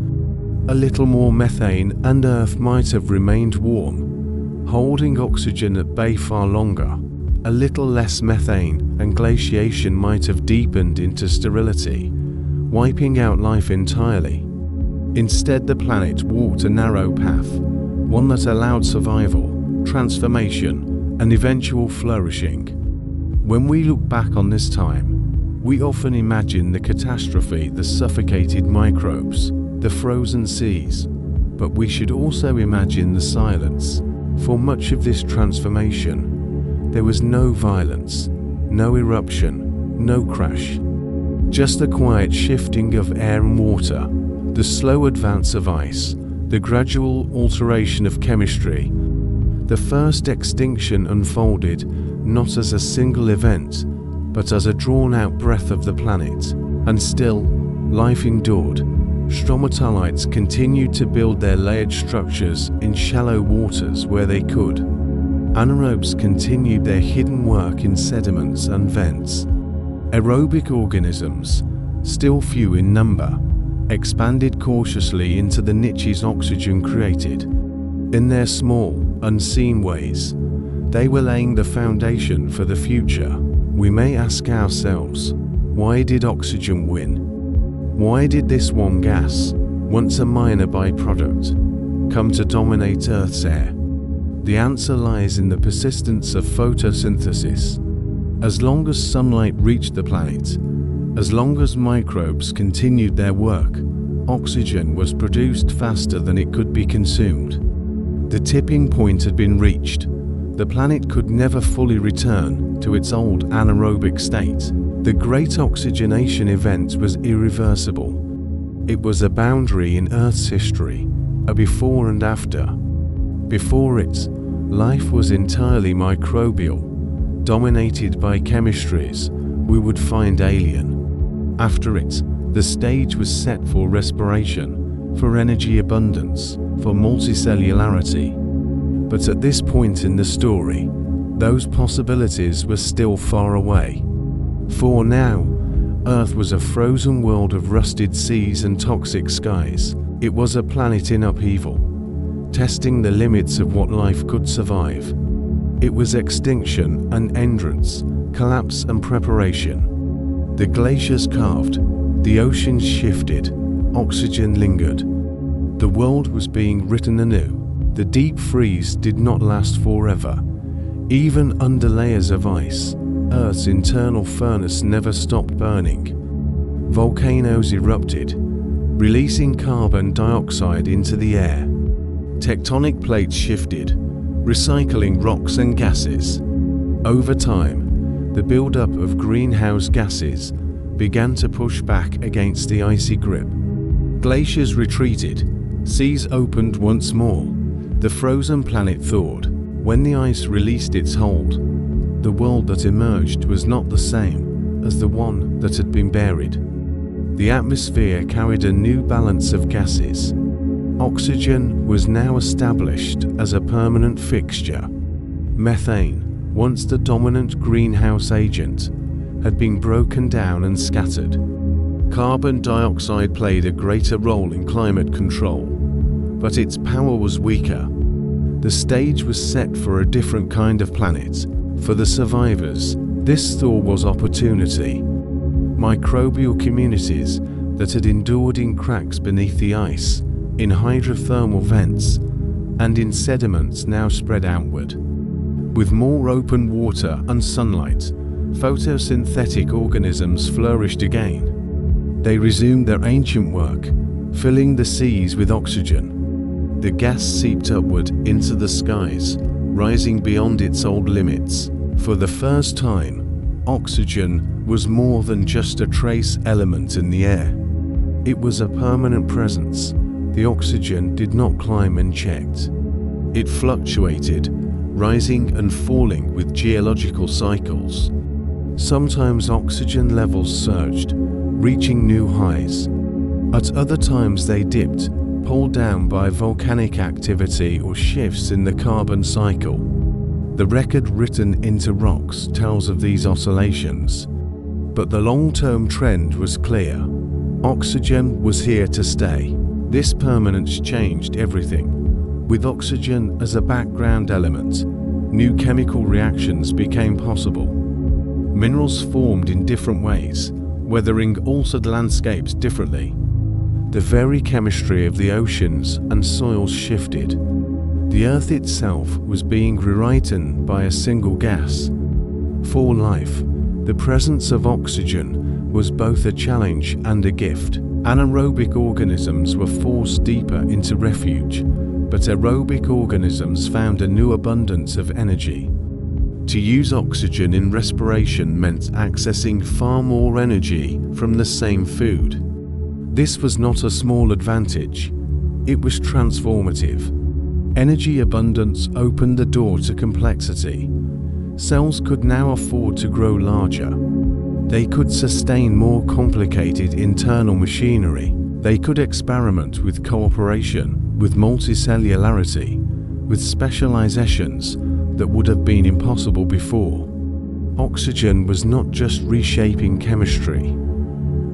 A little more methane and Earth might have remained warm, holding oxygen at bay far longer. A little less methane and glaciation might have deepened into sterility, wiping out life entirely. Instead, the planet walked a narrow path, one that allowed survival, transformation, and eventual flourishing. When we look back on this time, we often imagine the catastrophe, the suffocated microbes, the frozen seas, but we should also imagine the silence. For much of this transformation, there was no violence, no eruption, no crash. Just the quiet shifting of air and water, the slow advance of ice, the gradual alteration of chemistry. The first extinction unfolded not as a single event, but as a drawn-out breath of the planet. And still, life endured. Stromatolites continued to build their layered structures in shallow waters where they could. Anaerobes continued their hidden work in sediments and vents. Aerobic organisms, still few in number, expanded cautiously into the niches oxygen created. In their small, unseen ways, they were laying the foundation for the future. We may ask ourselves, why did oxygen win? Why did this one gas, once a minor byproduct, come to dominate Earth's air? The answer lies in the persistence of photosynthesis. As long as sunlight reached the planet, as long as microbes continued their work, oxygen was produced faster than it could be consumed. The tipping point had been reached. The planet could never fully return to its old anaerobic state. The Great Oxygenation event was irreversible. It was a boundary in Earth's history, a before and after. Before it, life was entirely microbial, dominated by chemistries we would find alien. After it, the stage was set for respiration, for energy abundance, for multicellularity. But at this point in the story, those possibilities were still far away. For now, Earth was a frozen world of rusted seas and toxic skies. It was a planet in upheaval, testing the limits of what life could survive. It was extinction and entrance, collapse and preparation. The glaciers calved, the oceans shifted, oxygen lingered. The world was being written anew. The deep freeze did not last forever. Even under layers of ice, Earth's internal furnace never stopped burning. Volcanoes erupted, releasing carbon dioxide into the air. Tectonic plates shifted, recycling rocks and gases. Over time, the buildup of greenhouse gases began to push back against the icy grip. Glaciers retreated, seas opened once more. The frozen planet thawed. When the ice released its hold, the world that emerged was not the same as the one that had been buried. The atmosphere carried a new balance of gases. Oxygen was now established as a permanent fixture. Methane, once the dominant greenhouse agent, had been broken down and scattered. Carbon dioxide played a greater role in climate control, but its power was weaker. The stage was set for a different kind of planet. For the survivors, this thaw was opportunity. Microbial communities that had endured in cracks beneath the ice, in hydrothermal vents, and in sediments now spread outward. With more open water and sunlight, photosynthetic organisms flourished again. They resumed their ancient work, filling the seas with oxygen. The gas seeped upward into the skies, rising beyond its old limits. For the first time, oxygen was more than just a trace element in the air. It was a permanent presence. The oxygen did not climb unchecked. It fluctuated, rising and falling with geological cycles. Sometimes oxygen levels surged, reaching new highs. At other times they dipped, pulled down by volcanic activity or shifts in the carbon cycle. The record written into rocks tells of these oscillations, but the long-term trend was clear. Oxygen was here to stay. This permanence changed everything. With oxygen as a background element, new chemical reactions became possible. Minerals formed in different ways, weathering altered landscapes differently. The very chemistry of the oceans and soils shifted. The Earth itself was being rewritten by a single gas. For life, the presence of oxygen was both a challenge and a gift. Anaerobic organisms were forced deeper into refuge, but aerobic organisms found a new abundance of energy. To use oxygen in respiration meant accessing far more energy from the same food. This was not a small advantage, it was transformative. Energy abundance opened the door to complexity. Cells could now afford to grow larger. They could sustain more complicated internal machinery. They could experiment with cooperation, with multicellularity, with specializations that would have been impossible before. Oxygen was not just reshaping chemistry,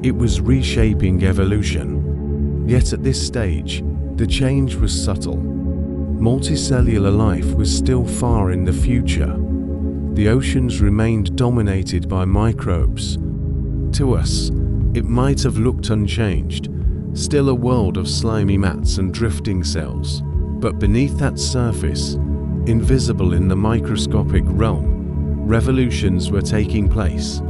it was reshaping evolution. Yet at this stage, the change was subtle. Multicellular life was still far in the future. The oceans remained dominated by microbes. To us, it might have looked unchanged, still a world of slimy mats and drifting cells. But beneath that surface, invisible in the microscopic realm, revolutions were taking place.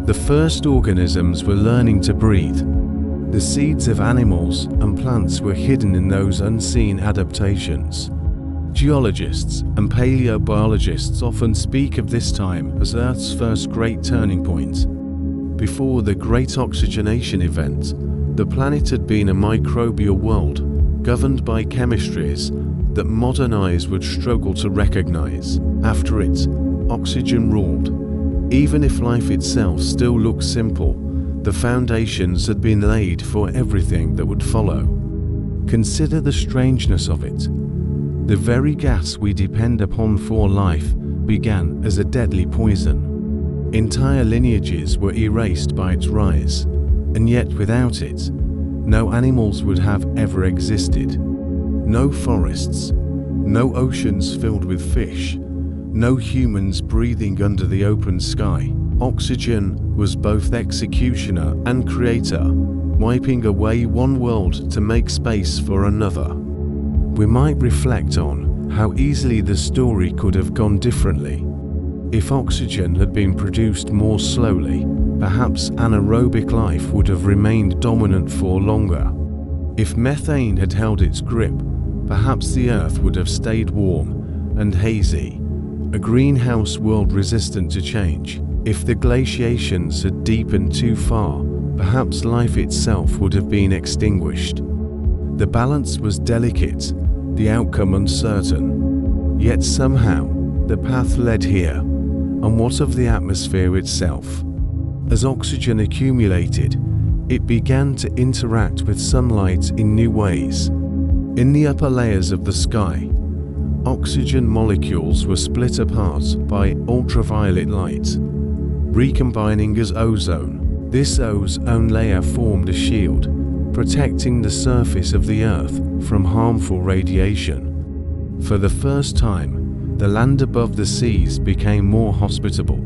The first organisms were learning to breathe. The seeds of animals and plants were hidden in those unseen adaptations. Geologists and paleobiologists often speak of this time as Earth's first great turning point. Before the Great Oxygenation event, the planet had been a microbial world governed by chemistries that modern eyes would struggle to recognize. After it, oxygen ruled. Even if life itself still looked simple, the foundations had been laid for everything that would follow. Consider the strangeness of it. The very gas we depend upon for life began as a deadly poison. Entire lineages were erased by its rise, and yet without it, no animals would have ever existed. No forests, no oceans filled with fish, no humans breathing under the open sky. Oxygen was both executioner and creator, wiping away one world to make space for another. We might reflect on how easily the story could have gone differently. If oxygen had been produced more slowly, perhaps anaerobic life would have remained dominant for longer. If methane had held its grip, perhaps the Earth would have stayed warm and hazy, a greenhouse world resistant to change. If the glaciations had deepened too far, perhaps life itself would have been extinguished. The balance was delicate, the outcome uncertain. Yet somehow, the path led here. And what of the atmosphere itself? As oxygen accumulated, it began to interact with sunlight in new ways. In the upper layers of the sky, oxygen molecules were split apart by ultraviolet light, recombining as ozone. This ozone layer formed a shield, protecting the surface of the Earth from harmful radiation. For the first time, the land above the seas became more hospitable.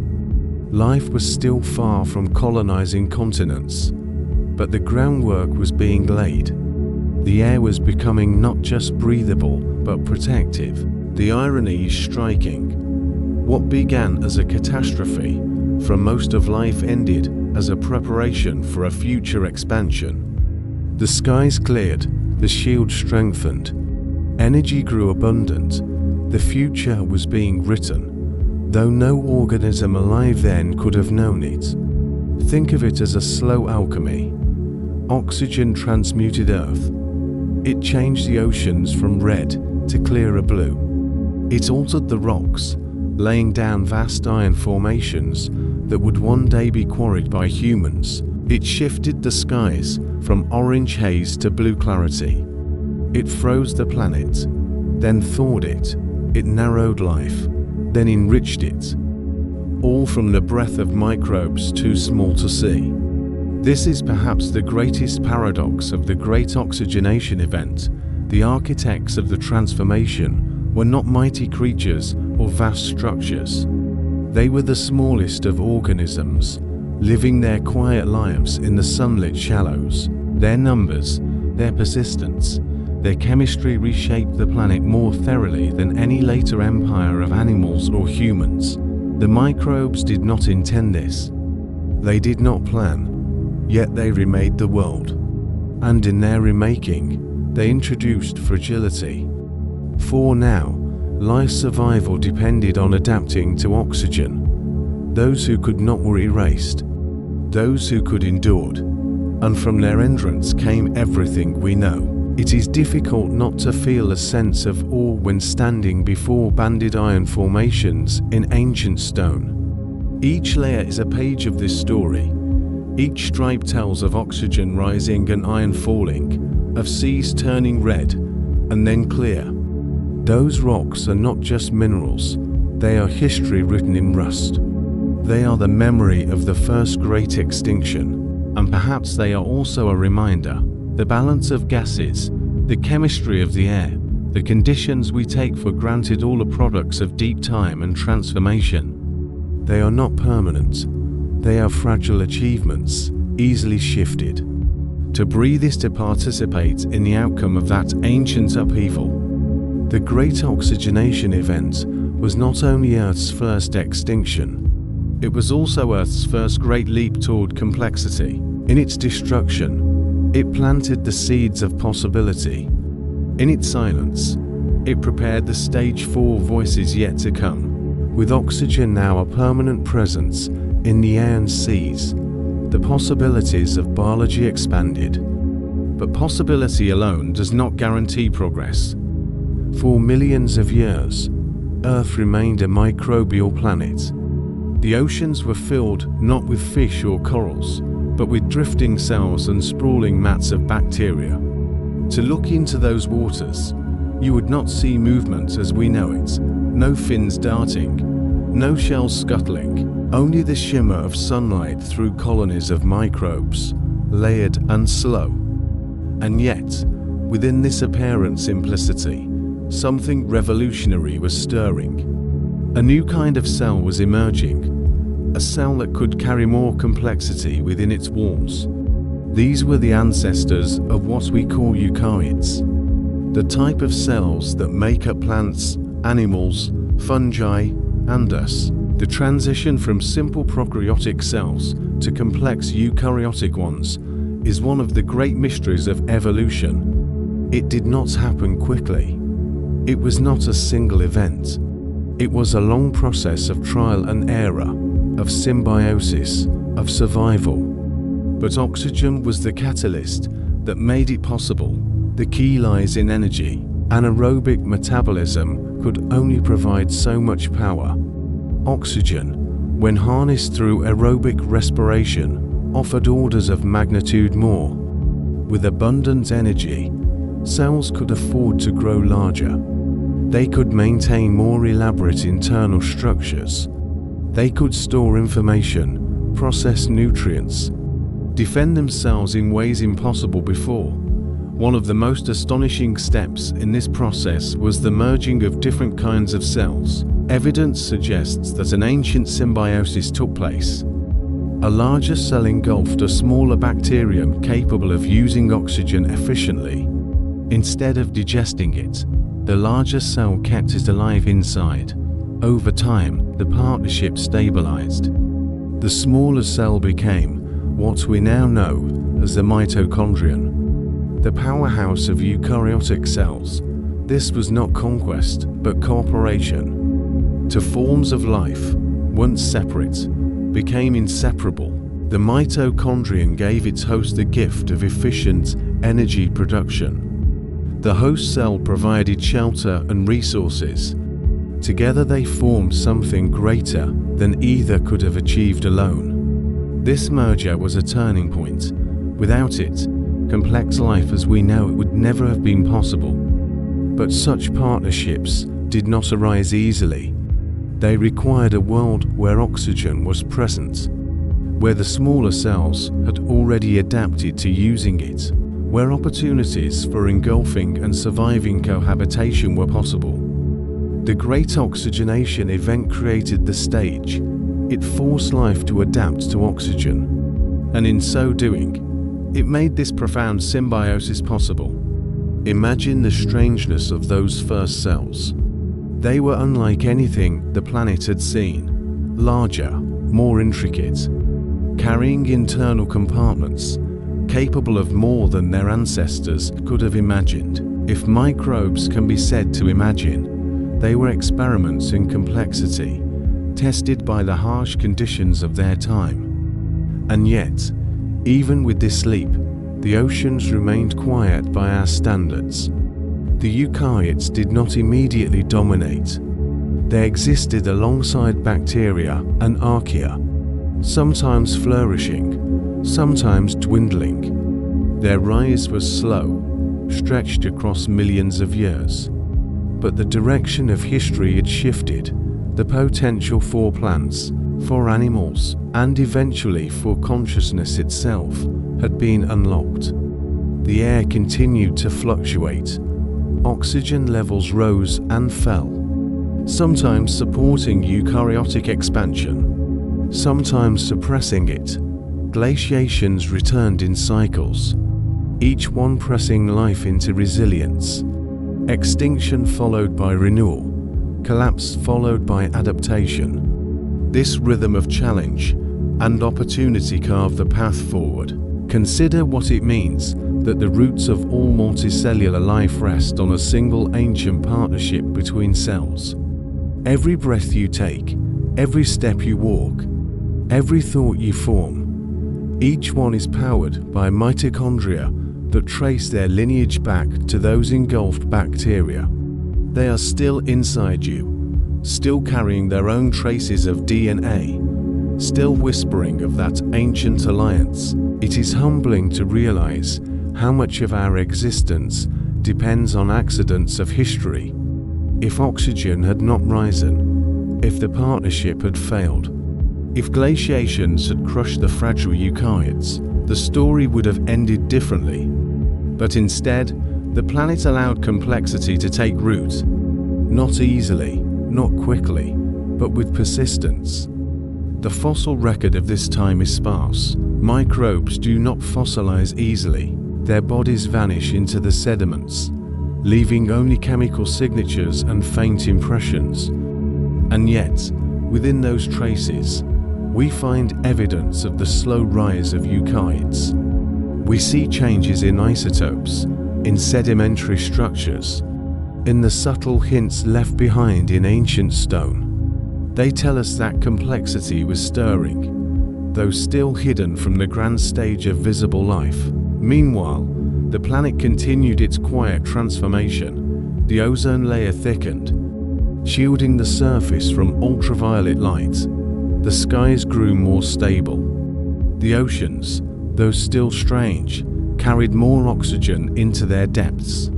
Life was still far from colonizing continents, but the groundwork was being laid. The air was becoming not just breathable, but protective. The irony is striking. What began as a catastrophe for most of life ended as a preparation for a future expansion. The skies cleared, the shield strengthened, energy grew abundant, the future was being written, though no organism alive then could have known it. Think of it as a slow alchemy. Oxygen transmuted Earth. It changed the oceans from red to clearer blue. It altered the rocks, laying down vast iron formations that would one day be quarried by humans. It shifted the skies from orange haze to blue clarity. It froze the planet, then thawed it. It narrowed life, then enriched it. All from the breath of microbes too small to see. This is perhaps the greatest paradox of the Great Oxygenation event. The architects of the transformation were not mighty creatures or vast structures. They were the smallest of organisms, living their quiet lives in the sunlit shallows. Their numbers, their persistence, their chemistry reshaped the planet more thoroughly than any later empire of animals or humans. The microbes did not intend this. They did not plan, yet they remade the world. And in their remaking, they introduced fragility. For now, life's survival depended on adapting to oxygen. Those who could not were erased. Those who could endured. And from their entrance came everything we know. It is difficult not to feel a sense of awe when standing before banded iron formations in ancient stone. Each layer is a page of this story. Each stripe tells of oxygen rising and iron falling, of seas turning red and then clear. Those rocks are not just minerals, they are history written in rust. They are the memory of the first great extinction, and perhaps they are also a reminder. The balance of gases, the chemistry of the air, the conditions we take for granted, all are products of deep time and transformation. They are not permanent. They are fragile achievements, easily shifted. To breathe is to participate in the outcome of that ancient upheaval. The Great Oxygenation event was not only Earth's first extinction, it was also Earth's first great leap toward complexity. In its destruction, it planted the seeds of possibility. In its silence, it prepared the stage for voices yet to come. With oxygen now a permanent presence in the air and seas, the possibilities of biology expanded. But possibility alone does not guarantee progress. For millions of years, Earth remained a microbial planet. The oceans were filled not with fish or corals, but with drifting cells and sprawling mats of bacteria. To look into those waters, you would not see movement as we know it. No fins darting, no shells scuttling, only the shimmer of sunlight through colonies of microbes, layered and slow. And yet, within this apparent simplicity, something revolutionary was stirring. A new kind of cell was emerging, a cell that could carry more complexity within its walls. These were the ancestors of what we call eukaryotes, the type of cells that make up plants, animals, fungi, and us. The transition from simple prokaryotic cells to complex eukaryotic ones is one of the great mysteries of evolution. It did not happen quickly. It was not a single event. It was a long process of trial and error, of symbiosis, of survival. But oxygen was the catalyst that made it possible. The key lies in energy. Anaerobic metabolism could only provide so much power. Oxygen, when harnessed through aerobic respiration, offered orders of magnitude more. With abundant energy, cells could afford to grow larger. They could maintain more elaborate internal structures. They could store information, process nutrients, defend themselves in ways impossible before. One of the most astonishing steps in this process was the merging of different kinds of cells. Evidence suggests that an ancient symbiosis took place. A larger cell engulfed a smaller bacterium capable of using oxygen efficiently. Instead of digesting it, the larger cell kept it alive inside. Over time, the partnership stabilized. The smaller cell became what we now know as the mitochondrion, the powerhouse of eukaryotic cells. This was not conquest, but cooperation. Two forms of life, once separate, became inseparable. The mitochondrion gave its host the gift of efficient energy production. The host cell provided shelter and resources. Together they formed something greater than either could have achieved alone. This merger was a turning point. Without it, complex life as we know it would never have been possible. But such partnerships did not arise easily. They required a world where oxygen was present, where the smaller cells had already adapted to using it, where opportunities for engulfing and surviving cohabitation were possible. The Great Oxygenation event created the stage. It forced life to adapt to oxygen, and in so doing, it made this profound symbiosis possible. Imagine the strangeness of those first cells. They were unlike anything the planet had seen, larger, more intricate, carrying internal compartments, capable of more than their ancestors could have imagined. If microbes can be said to imagine, they were experiments in complexity, tested by the harsh conditions of their time. And yet, even with this leap, the oceans remained quiet by our standards. The eukaryotes did not immediately dominate. They existed alongside bacteria and archaea, sometimes flourishing, sometimes dwindling. Their rise was slow, stretched across millions of years. But the direction of history had shifted. The potential for plants, for animals, and eventually for consciousness itself had been unlocked. The air continued to fluctuate. Oxygen levels rose and fell, sometimes supporting eukaryotic expansion, sometimes suppressing it. Glaciations returned in cycles, each one pressing life into resilience. Extinction followed by renewal, collapse followed by adaptation. This rhythm of challenge and opportunity carved the path forward. Consider what it means that the roots of all multicellular life rest on a single ancient partnership between cells. Every breath you take, every step you walk, every thought you form, each one is powered by mitochondria that trace their lineage back to those engulfed bacteria. They are still inside you, still carrying their own traces of DNA, still whispering of that ancient alliance. It is humbling to realize how much of our existence depends on accidents of history. If oxygen had not risen, if the partnership had failed, if glaciations had crushed the fragile eukaryotes, the story would have ended differently. But instead, the planet allowed complexity to take root, not easily, not quickly, but with persistence. The fossil record of this time is sparse. Microbes do not fossilize easily. Their bodies vanish into the sediments, leaving only chemical signatures and faint impressions. And yet, within those traces, we find evidence of the slow rise of eukaryotes. We see changes in isotopes, in sedimentary structures, in the subtle hints left behind in ancient stone. They tell us that complexity was stirring, though still hidden from the grand stage of visible life. Meanwhile, the planet continued its quiet transformation. The ozone layer thickened, shielding the surface from ultraviolet light. The skies grew more stable. The oceans, though still strange, carried more oxygen into their depths.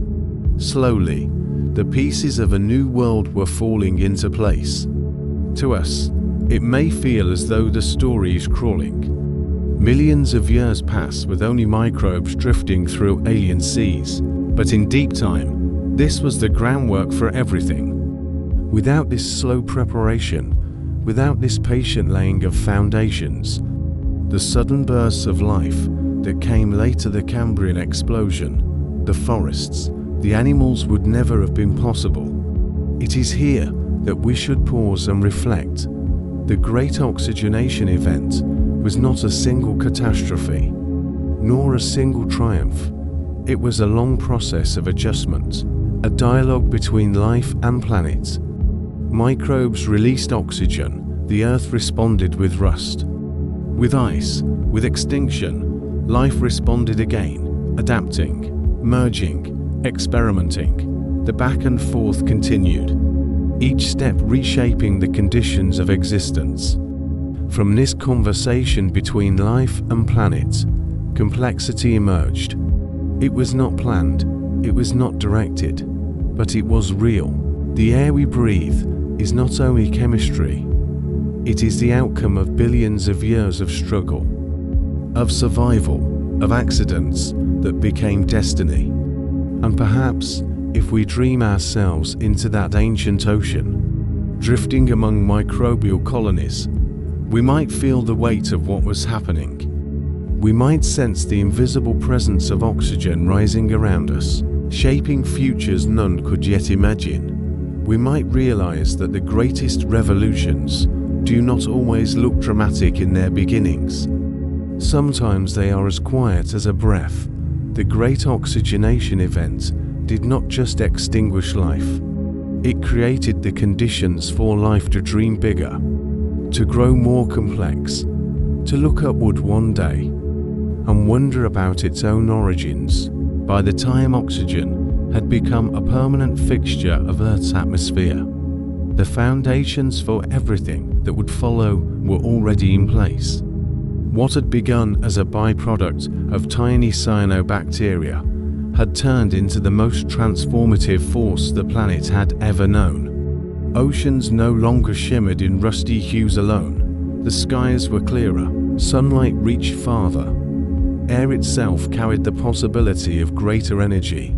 Slowly, the pieces of a new world were falling into place. To us, it may feel as though the story is crawling. Millions of years pass with only microbes drifting through alien seas, but in deep time, this was the groundwork for everything. Without this slow preparation, without this patient laying of foundations, the sudden bursts of life that came later, the Cambrian explosion, the forests, the animals, would never have been possible. It is here that we should pause and reflect. The Great Oxygenation event was not a single catastrophe, nor a single triumph. It was a long process of adjustment, a dialogue between life and planet. Microbes released oxygen, the Earth responded with rust. With ice, with extinction, life responded again, adapting, merging, experimenting. The back and forth continued, each step reshaping the conditions of existence. From this conversation between life and planet, complexity emerged. It was not planned, it was not directed, but it was real. The air we breathe is not only chemistry, It is the outcome of billions of years of struggle, of survival, of accidents that became destiny. And perhaps, if we dream ourselves into that ancient ocean, drifting among microbial colonies, we might feel the weight of what was happening. We might sense the invisible presence of oxygen rising around us, shaping futures none could yet imagine. We might realize that the greatest revolutions do not always look dramatic in their beginnings. Sometimes they are as quiet as a breath. The great oxygenation event did not just extinguish life. It created the conditions for life to dream bigger, to grow more complex, to look upward one day and wonder about its own origins. By the time oxygen had become a permanent fixture of Earth's atmosphere, the foundations for everything that would follow were already in place. What had begun as a byproduct of tiny cyanobacteria had turned into the most transformative force the planet had ever known. Oceans no longer shimmered in rusty hues alone. The skies were clearer, sunlight reached farther. Air itself carried the possibility of greater energy.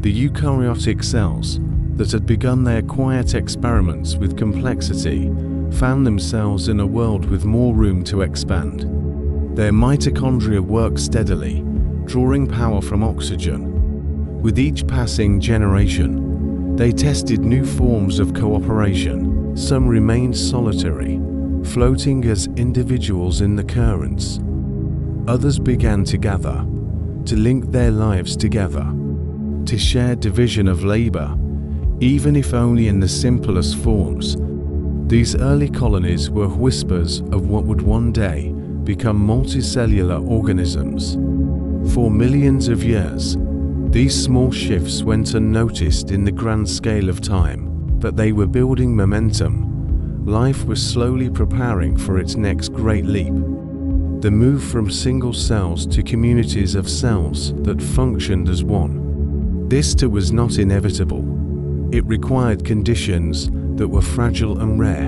The eukaryotic cells that had begun their quiet experiments with complexity found themselves in a world with more room to expand. Their mitochondria worked steadily, drawing power from oxygen. With each passing generation, they tested new forms of cooperation. Some remained solitary, floating as individuals in the currents. Others began to gather, to link their lives together, to share division of labor, even if only in the simplest forms. These early colonies were whispers of what would one day become multicellular organisms. For millions of years, these small shifts went unnoticed in the grand scale of time, but they were building momentum. Life was slowly preparing for its next great leap. The move from single cells to communities of cells that functioned as one. This too was not inevitable. It required conditions that were fragile and rare.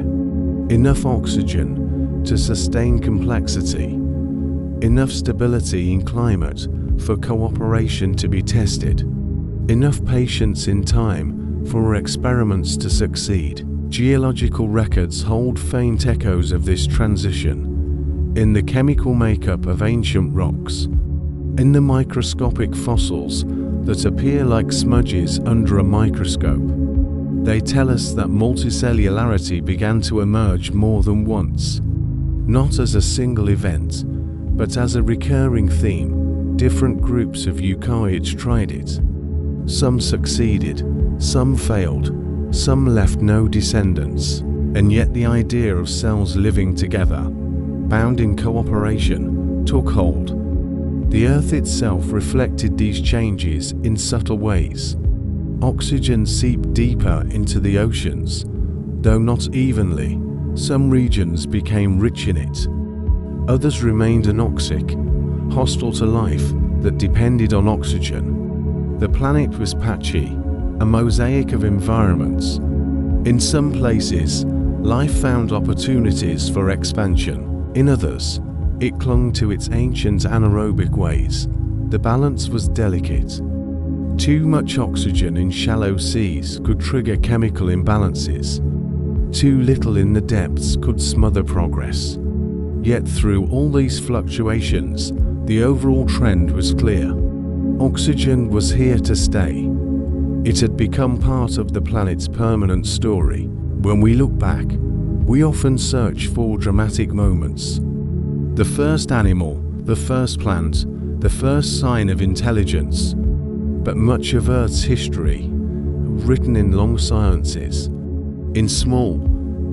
Enough oxygen to sustain complexity. Enough stability in climate for cooperation to be tested. Enough patience in time for experiments to succeed. Geological records hold faint echoes of this transition. In the chemical makeup of ancient rocks, in the microscopic fossils that appear like smudges under a microscope. They tell us that multicellularity began to emerge more than once, not as a single event, but as a recurring theme. Different groups of eukaryotes tried it. Some succeeded, some failed, some left no descendants, and yet the idea of cells living together, bound in cooperation, took hold. The Earth itself reflected these changes in subtle ways. Oxygen seeped deeper into the oceans, though not evenly. Some regions became rich in it. Others remained anoxic, hostile to life that depended on oxygen. The planet was patchy, a mosaic of environments. In some places, life found opportunities for expansion. In others, it clung to its ancient anaerobic ways. The balance was delicate. Too much oxygen in shallow seas could trigger chemical imbalances. Too little in the depths could smother progress. Yet through all these fluctuations, the overall trend was clear. Oxygen was here to stay. It had become part of the planet's permanent story. When we look back, we often search for dramatic moments. The first animal, the first plant, the first sign of intelligence. But much of Earth's history, written in long silences, in small,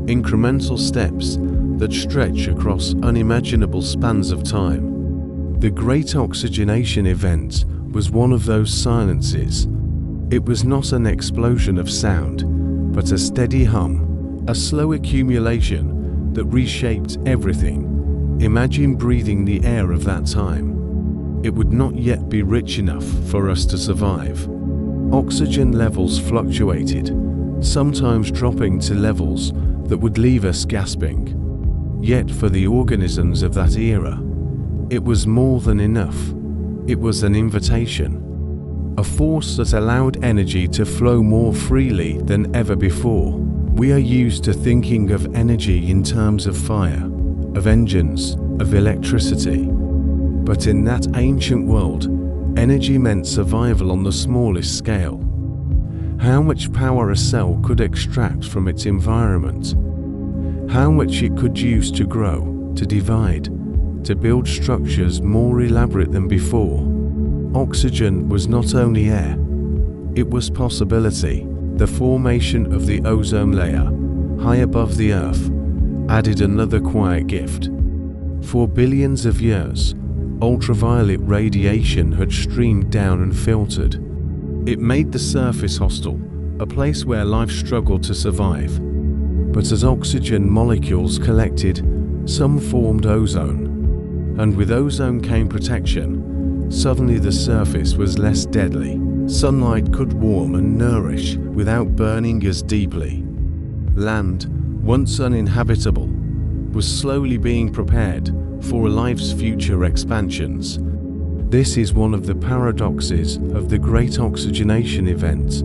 incremental steps that stretch across unimaginable spans of time. The Great Oxygenation event was one of those silences. It was not an explosion of sound, but a steady hum, a slow accumulation that reshaped everything. Imagine breathing the air of that time. It would not yet be rich enough for us to survive. Oxygen levels fluctuated, sometimes dropping to levels that would leave us gasping. Yet for the organisms of that era, it was more than enough. It was an invitation, a force that allowed energy to flow more freely than ever before. We are used to thinking of energy in terms of fire, of engines, of electricity. But in that ancient world, energy meant survival on the smallest scale. How much power a cell could extract from its environment, how much it could use to grow, to divide, to build structures more elaborate than before. Oxygen was not only air, it was possibility. The formation of the ozone layer, high above the Earth, added another quiet gift. For billions of years, ultraviolet radiation had streamed down and filtered. It made the surface hostile, a place where life struggled to survive. But as oxygen molecules collected, some formed ozone. And with ozone came protection. Suddenly the surface was less deadly. Sunlight could warm and nourish without burning as deeply. Land, once uninhabitable, was slowly being prepared for life's future expansions. This is one of the paradoxes of the Great Oxygenation event.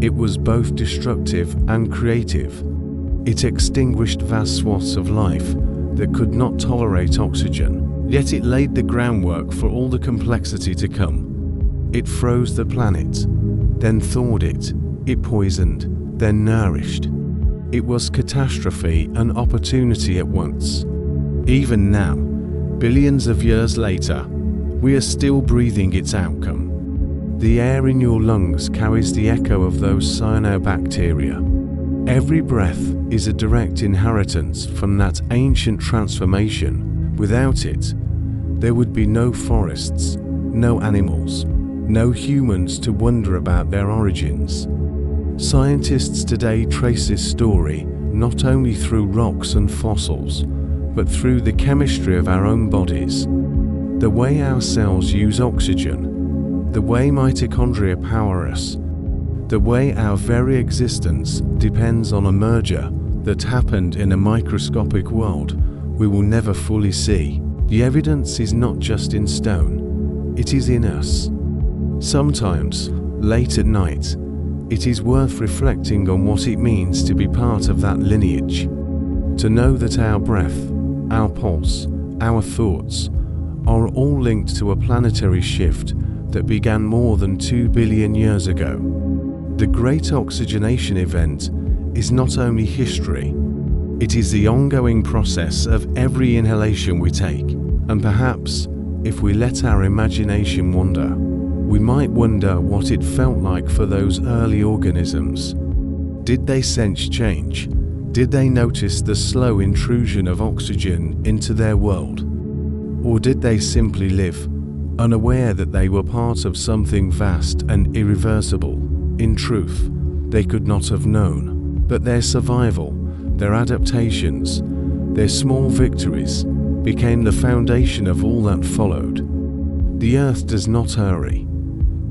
It was both destructive and creative. It extinguished vast swaths of life that could not tolerate oxygen, yet it laid the groundwork for all the complexity to come. It froze the planet, then thawed it, it poisoned, then nourished. It was catastrophe and opportunity at once. Even now, billions of years later, we are still breathing its outcome. The air in your lungs carries the echo of those cyanobacteria. Every breath is a direct inheritance from that ancient transformation. Without it, there would be no forests, no animals, no humans to wonder about their origins. Scientists today trace this story not only through rocks and fossils, but through the chemistry of our own bodies. The way our cells use oxygen, the way mitochondria power us, the way our very existence depends on a merger that happened in a microscopic world we will never fully see. The evidence is not just in stone, it is in us. Sometimes, late at night, it is worth reflecting on what it means to be part of that lineage. To know that our breath, our pulse, our thoughts are all linked to a planetary shift that began more than 2 billion years ago. The Great Oxygenation event is not only history, it is the ongoing process of every inhalation we take. And perhaps, if we let our imagination wander, we might wonder what it felt like for those early organisms. Did they sense change? Did they notice the slow intrusion of oxygen into their world? Or did they simply live, unaware that they were part of something vast and irreversible? In truth, they could not have known. But their survival, their adaptations, their small victories became the foundation of all that followed. The Earth does not hurry.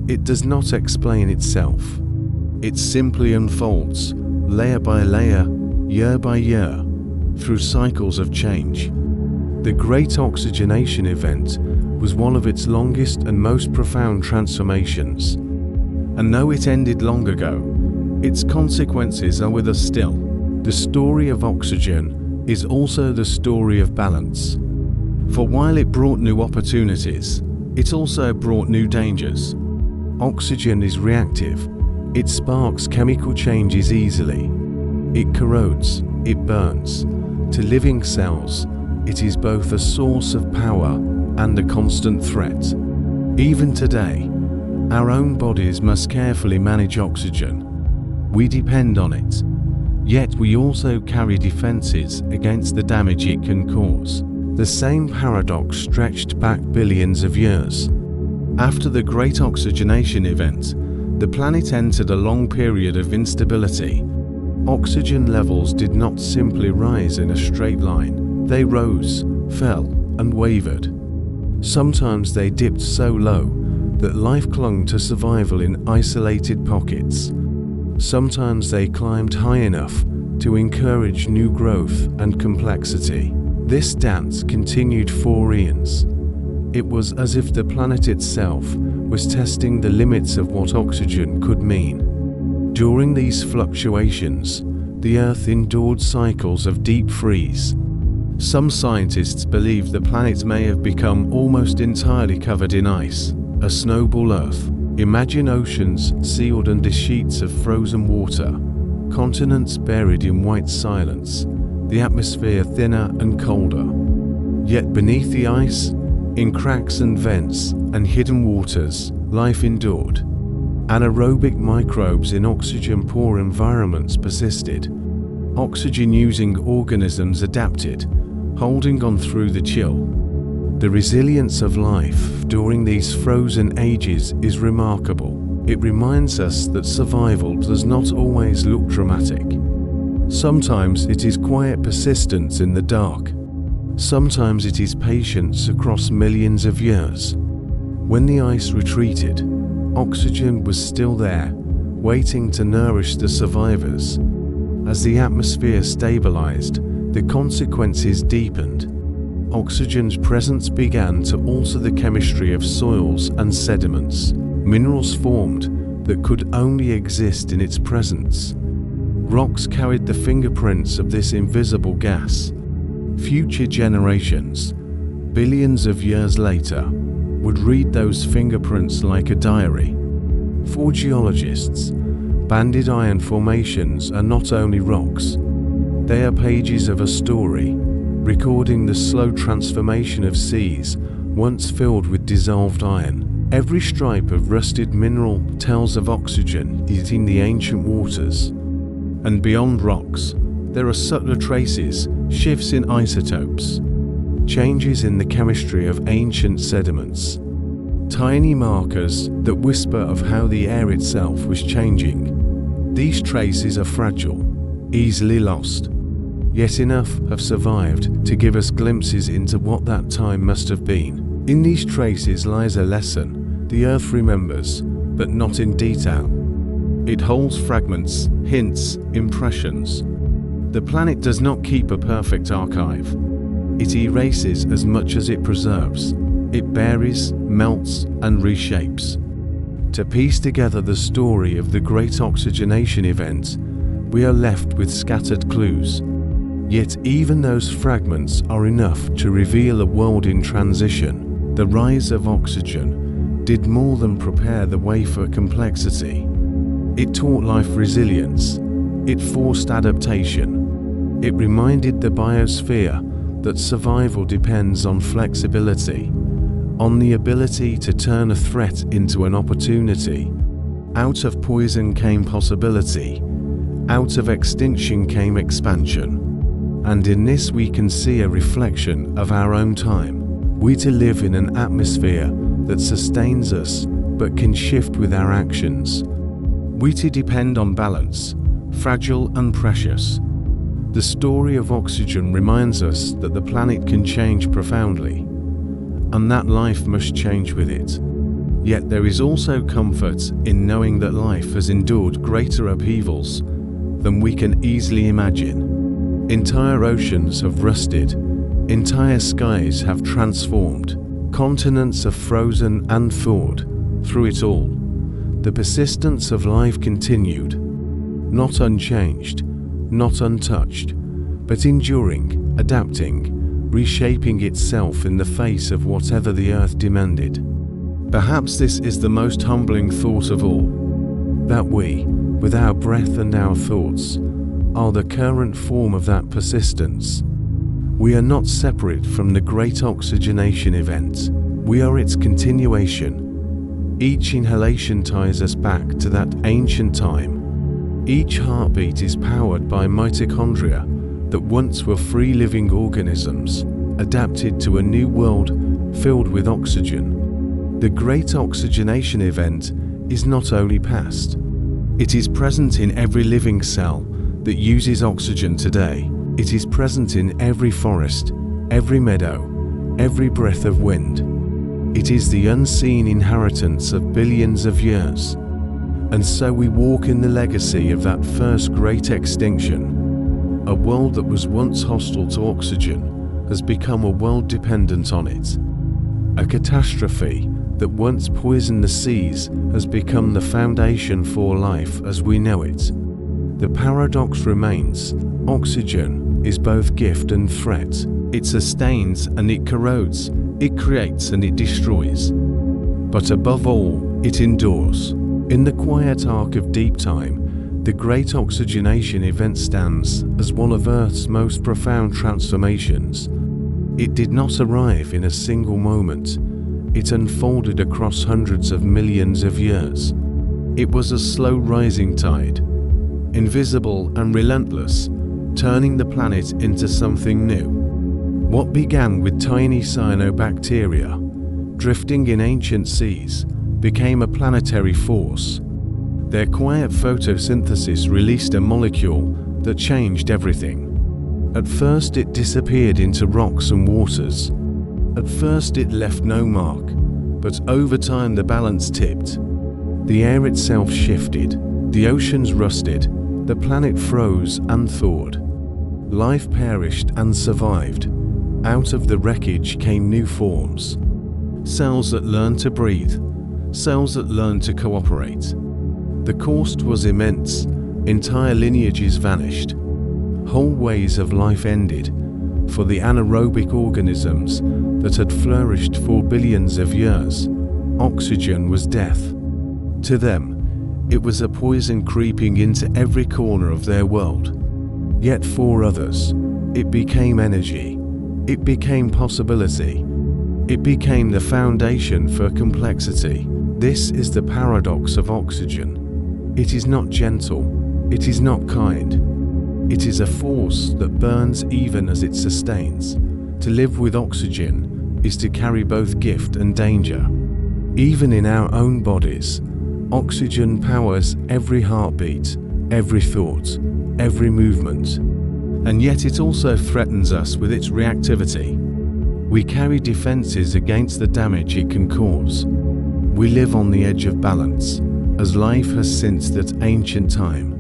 It does not explain itself. It simply unfolds, layer by layer, year by year, through cycles of change. The Great Oxygenation event was one of its longest and most profound transformations. And though it ended long ago, its consequences are with us still. The story of oxygen is also the story of balance. For while it brought new opportunities, it also brought new dangers. Oxygen is reactive. It sparks chemical changes easily. It corrodes, it burns. To living cells, it is both a source of power and a constant threat. Even today, our own bodies must carefully manage oxygen. We depend on it, yet we also carry defenses against the damage it can cause. The same paradox stretched back billions of years. After the Great Oxygenation event, the planet entered a long period of instability. Oxygen levels did not simply rise in a straight line. They rose, fell, and wavered. Sometimes they dipped so low that life clung to survival in isolated pockets. Sometimes they climbed high enough to encourage new growth and complexity. This dance continued for eons. It was as if the planet itself was testing the limits of what oxygen could mean. During these fluctuations, the Earth endured cycles of deep freeze. Some scientists believe the planet may have become almost entirely covered in ice, a snowball Earth. Imagine oceans sealed under sheets of frozen water, continents buried in white silence, the atmosphere thinner and colder. Yet beneath the ice, in cracks and vents and hidden waters, life endured. Anaerobic microbes in oxygen-poor environments persisted. Oxygen-using organisms adapted, holding on through the chill. The resilience of life during these frozen ages is remarkable. It reminds us that survival does not always look dramatic. Sometimes it is quiet persistence in the dark. Sometimes it is patience across millions of years. When the ice retreated, oxygen was still there, waiting to nourish the survivors. As the atmosphere stabilized, the consequences deepened. Oxygen's presence began to alter the chemistry of soils and sediments. Minerals formed that could only exist in its presence. Rocks carried the fingerprints of this invisible gas. Future generations, billions of years later, would read those fingerprints like a diary. For geologists, banded iron formations are not only rocks. They are pages of a story, recording the slow transformation of seas once filled with dissolved iron. Every stripe of rusted mineral tells of oxygen eating the ancient waters. And beyond rocks, there are subtler traces, shifts in isotopes, changes in the chemistry of ancient sediments, tiny markers that whisper of how the air itself was changing. These traces are fragile, easily lost, yet enough have survived to give us glimpses into what that time must have been. In these traces lies a lesson. The Earth remembers, but not in detail. It holds fragments, hints, impressions. The planet does not keep a perfect archive. It erases as much as it preserves. It buries, melts, and reshapes. To piece together the story of the Great Oxygenation event, we are left with scattered clues. Yet even those fragments are enough to reveal a world in transition. The rise of oxygen did more than prepare the way for complexity. It taught life resilience. It forced adaptation. It reminded the biosphere that survival depends on flexibility, on the ability to turn a threat into an opportunity. Out of poison came possibility. Out of extinction came expansion. And in this we can see a reflection of our own time. We to live in an atmosphere that sustains us but can shift with our actions. We to depend on balance, fragile and precious. The story of oxygen reminds us that the planet can change profoundly, and that life must change with it. Yet there is also comfort in knowing that life has endured greater upheavals than we can easily imagine. Entire oceans have rusted, entire skies have transformed, continents have frozen and thawed. Through it all, the persistence of life continued, not unchanged, not untouched, but enduring, adapting, reshaping itself in the face of whatever the Earth demanded. Perhaps this is the most humbling thought of all, that we, with our breath and our thoughts, are the current form of that persistence. We are not separate from the Great Oxygenation event. We are its continuation. Each inhalation ties us back to that ancient time. Each heartbeat is powered by mitochondria that once were free-living organisms, adapted to a new world filled with oxygen. The Great Oxygenation event is not only past, it is present in every living cell that uses oxygen today. It is present in every forest, every meadow, every breath of wind. It is the unseen inheritance of billions of years. And so we walk in the legacy of that first great extinction. A world that was once hostile to oxygen has become a world dependent on it. A catastrophe that once poisoned the seas has become the foundation for life as we know it. The paradox remains: oxygen is both gift and threat. It sustains and it corrodes, it creates and it destroys. But above all, it endures. In the quiet arc of deep time, the Great Oxygenation event stands as one of Earth's most profound transformations. It did not arrive in a single moment. It unfolded across hundreds of millions of years. It was a slow rising tide, invisible and relentless, turning the planet into something new. What began with tiny cyanobacteria drifting in ancient seas became a planetary force. Their quiet photosynthesis released a molecule that changed everything. At first it disappeared into rocks and waters. At first it left no mark, but over time the balance tipped. The air itself shifted, the oceans rusted, the planet froze and thawed. Life perished and survived. Out of the wreckage came new forms. Cells that learned to breathe, cells that learned to cooperate. The cost was immense. Entire lineages vanished. Whole ways of life ended. For the anaerobic organisms that had flourished for billions of years, oxygen was death. To them, it was a poison creeping into every corner of their world. Yet for others, it became energy. It became possibility. It became the foundation for complexity. This is the paradox of oxygen. It is not gentle. It is not kind. It is a force that burns even as it sustains. To live with oxygen is to carry both gift and danger. Even in our own bodies, oxygen powers every heartbeat, every thought, every movement. And yet it also threatens us with its reactivity. We carry defenses against the damage it can cause. We live on the edge of balance, as life has since that ancient time.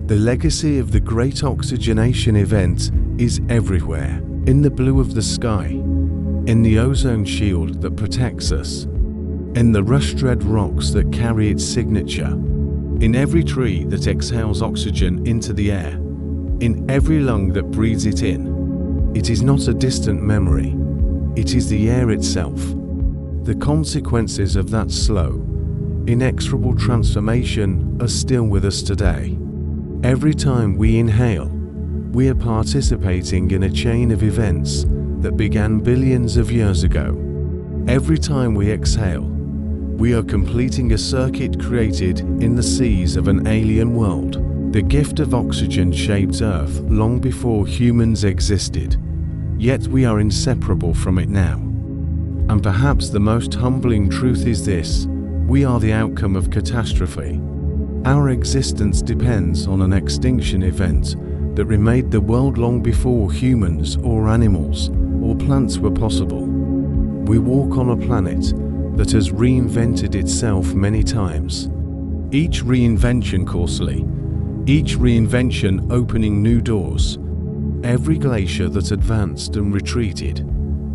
The legacy of the Great Oxygenation event is everywhere, in the blue of the sky, in the ozone shield that protects us, in the rust-red rocks that carry its signature, in every tree that exhales oxygen into the air, in every lung that breathes it in. It is not a distant memory. It is the air itself. The consequences of that slow, inexorable transformation are still with us today. Every time we inhale, we are participating in a chain of events that began billions of years ago. Every time we exhale, we are completing a circuit created in the seas of an alien world. The gift of oxygen shaped Earth long before humans existed, yet we are inseparable from it now. And perhaps the most humbling truth is this: we are the outcome of catastrophe. Our existence depends on an extinction event that remade the world long before humans or animals or plants were possible. We walk on a planet that has reinvented itself many times, each reinvention costly, each reinvention opening new doors. Every glacier that advanced and retreated,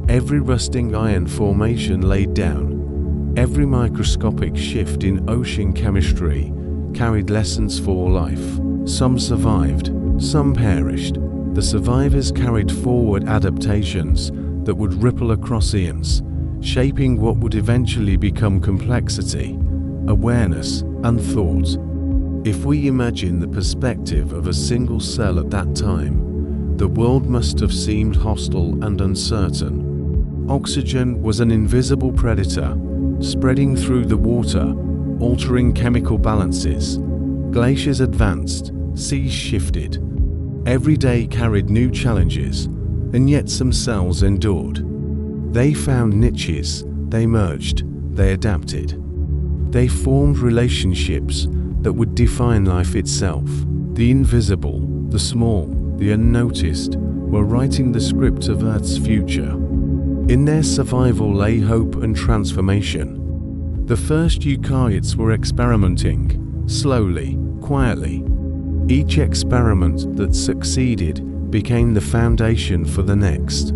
every rusting iron formation laid down, every microscopic shift in ocean chemistry carried lessons for life. Some survived, some perished. The survivors carried forward adaptations that would ripple across eons, shaping what would eventually become complexity, awareness, and thought. If we imagine the perspective of a single cell at that time, the world must have seemed hostile and uncertain. Oxygen was an invisible predator, spreading through the water, altering chemical balances. Glaciers advanced, seas shifted. Every day carried new challenges, and yet some cells endured. They found niches, they merged, they adapted. They formed relationships that would define life itself. The invisible, the small, the unnoticed were writing the script of Earth's future. In their survival lay hope and transformation. The first eukaryotes were experimenting, slowly, quietly. Each experiment that succeeded became the foundation for the next.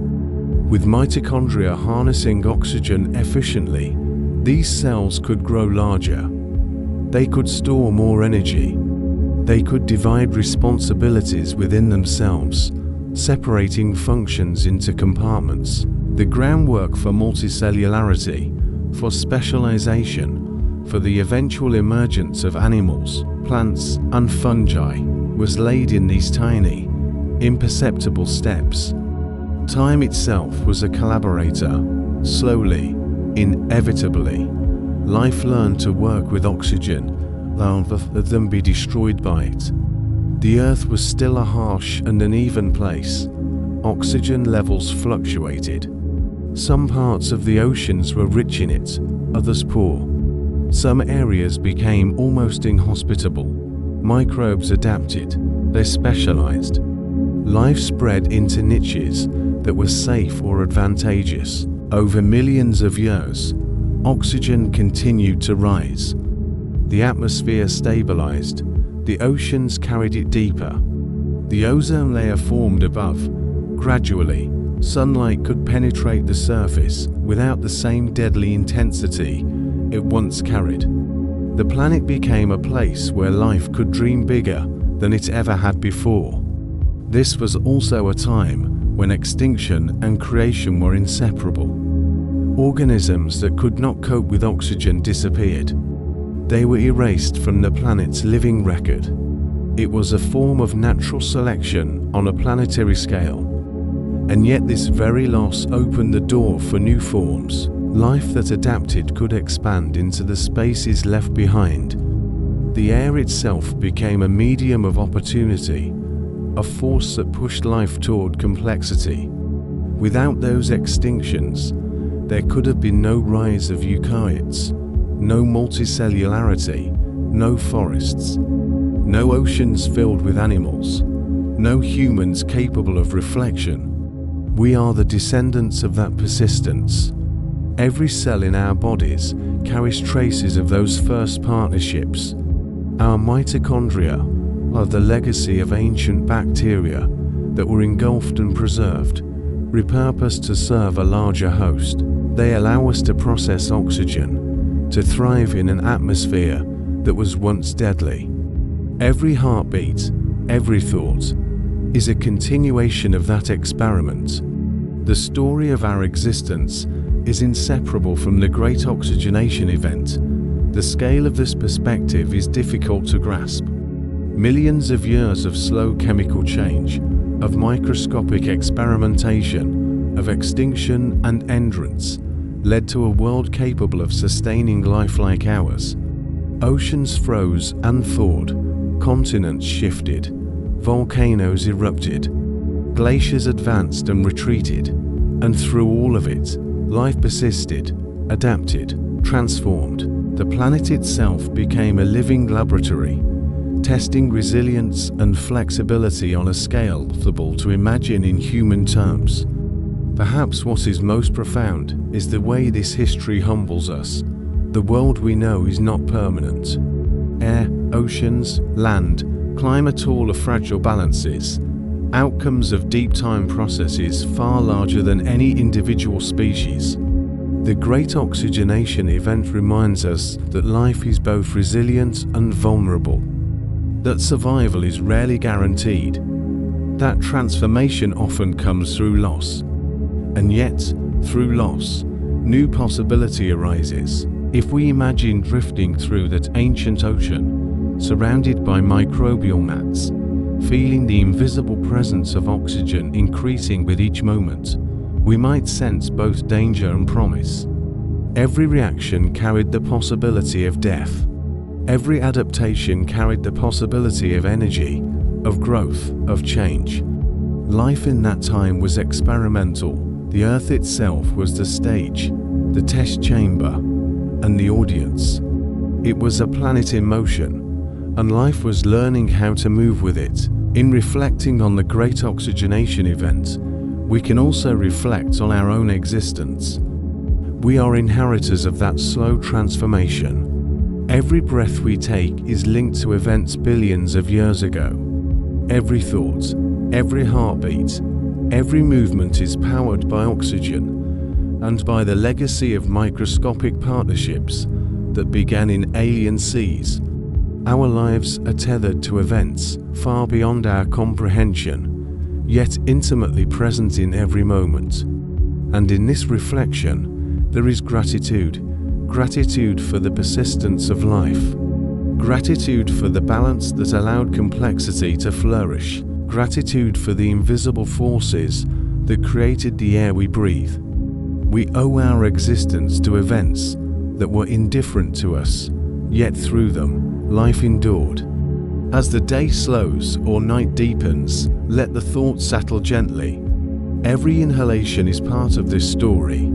With mitochondria harnessing oxygen efficiently, these cells could grow larger. They could store more energy. They could divide responsibilities within themselves, separating functions into compartments. The groundwork for multicellularity, for specialization, for the eventual emergence of animals, plants, and fungi was laid in these tiny, imperceptible steps. Time itself was a collaborator. Slowly, inevitably, life learned to work with oxygen rather than be destroyed by it. The Earth was still a harsh and uneven place. Oxygen levels fluctuated. Some parts of the oceans were rich in it, others poor. Some areas became almost inhospitable. Microbes adapted, they specialized. Life spread into niches that were safe or advantageous. Over millions of years, oxygen continued to rise. The atmosphere stabilized. The oceans carried it deeper. The ozone layer formed above. Gradually, sunlight could penetrate the surface without the same deadly intensity it once carried. The planet became a place where life could dream bigger than it ever had before. This was also a time when extinction and creation were inseparable. Organisms that could not cope with oxygen disappeared. They were erased from the planet's living record. It was a form of natural selection on a planetary scale. And yet this very loss opened the door for new forms. Life that adapted could expand into the spaces left behind. The air itself became a medium of opportunity, a force that pushed life toward complexity. Without those extinctions, there could have been no rise of eukaryotes, no multicellularity, no forests, no oceans filled with animals, no humans capable of reflection. We are the descendants of that persistence. Every cell in our bodies carries traces of those first partnerships. Our mitochondria are the legacy of ancient bacteria that were engulfed and preserved, repurposed to serve a larger host. They allow us to process oxygen, to thrive in an atmosphere that was once deadly. Every heartbeat, every thought, is a continuation of that experiment. The story of our existence is inseparable from the Great Oxygenation event. The scale of this perspective is difficult to grasp. Millions of years of slow chemical change, of microscopic experimentation, of extinction and endurance, led to a world capable of sustaining life like ours. Oceans froze and thawed, continents shifted, volcanoes erupted, glaciers advanced and retreated, and through all of it, life persisted, adapted, transformed. The planet itself became a living laboratory, testing resilience and flexibility on a scale possible to imagine in human terms. Perhaps what is most profound is the way this history humbles us. The world we know is not permanent. Air, oceans, land, climate, all are fragile balances, outcomes of deep time processes far larger than any individual species. The Great Oxygenation event reminds us that life is both resilient and vulnerable, that survival is rarely guaranteed, that transformation often comes through loss. And yet, through loss, new possibility arises. If we imagine drifting through that ancient ocean, surrounded by microbial mats, feeling the invisible presence of oxygen increasing with each moment, we might sense both danger and promise. Every reaction carried the possibility of death. Every adaptation carried the possibility of energy, of growth, of change. Life in that time was experimental. The Earth itself was the stage, the test chamber, and the audience. It was a planet in motion, and life was learning how to move with it. In reflecting on the Great Oxygenation event, we can also reflect on our own existence. We are inheritors of that slow transformation. Every breath we take is linked to events billions of years ago. Every thought, every heartbeat, Every movement is powered by oxygen and by the legacy of microscopic partnerships that began in alien seas. Our lives are tethered to events far beyond our comprehension, yet intimately present in every moment. And in this reflection, there is gratitude. Gratitude for the persistence of life. Gratitude for the balance that allowed complexity to flourish. Gratitude for the invisible forces that created the air we breathe. We owe our existence to events that were indifferent to us, yet through them, life endured. As the day slows or night deepens, let the thought settle gently. Every inhalation is part of this story.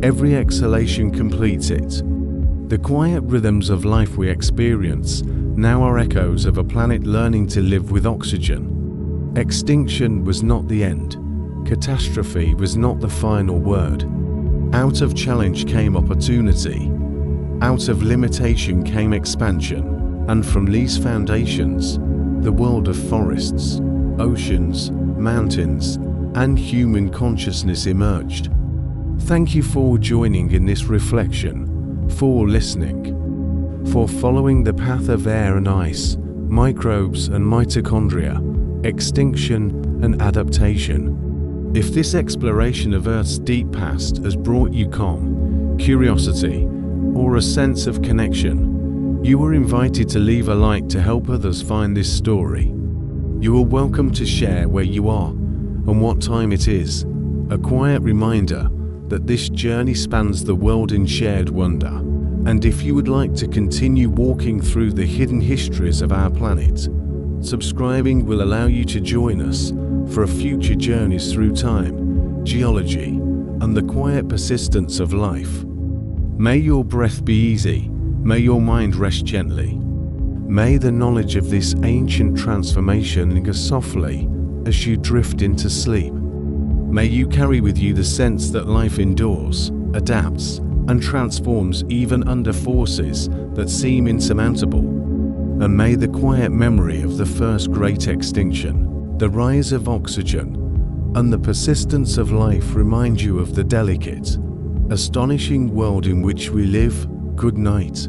Every exhalation completes it. The quiet rhythms of life we experience now are echoes of a planet learning to live with oxygen. Extinction was not the end. Catastrophe was not the final word. Out of challenge came opportunity. Out of limitation came expansion. And from these foundations, the world of forests, oceans, mountains, and human consciousness emerged. Thank you for joining in this reflection, for listening, for following the path of air and ice, microbes and mitochondria, extinction and adaptation. If this exploration of Earth's deep past has brought you calm, curiosity, or a sense of connection, you are invited to leave a like to help others find this story. You are welcome to share where you are and what time it is, a quiet reminder that this journey spans the world in shared wonder. And if you would like to continue walking through the hidden histories of our planet, subscribing will allow you to join us for future journeys through time, geology, and the quiet persistence of life. May your breath be easy, may your mind rest gently. May the knowledge of this ancient transformation linger softly as you drift into sleep. May you carry with you the sense that life endures, adapts, and transforms even under forces that seem insurmountable. And may the quiet memory of the first great extinction, the rise of oxygen, and the persistence of life remind you of the delicate, astonishing world in which we live. Good night.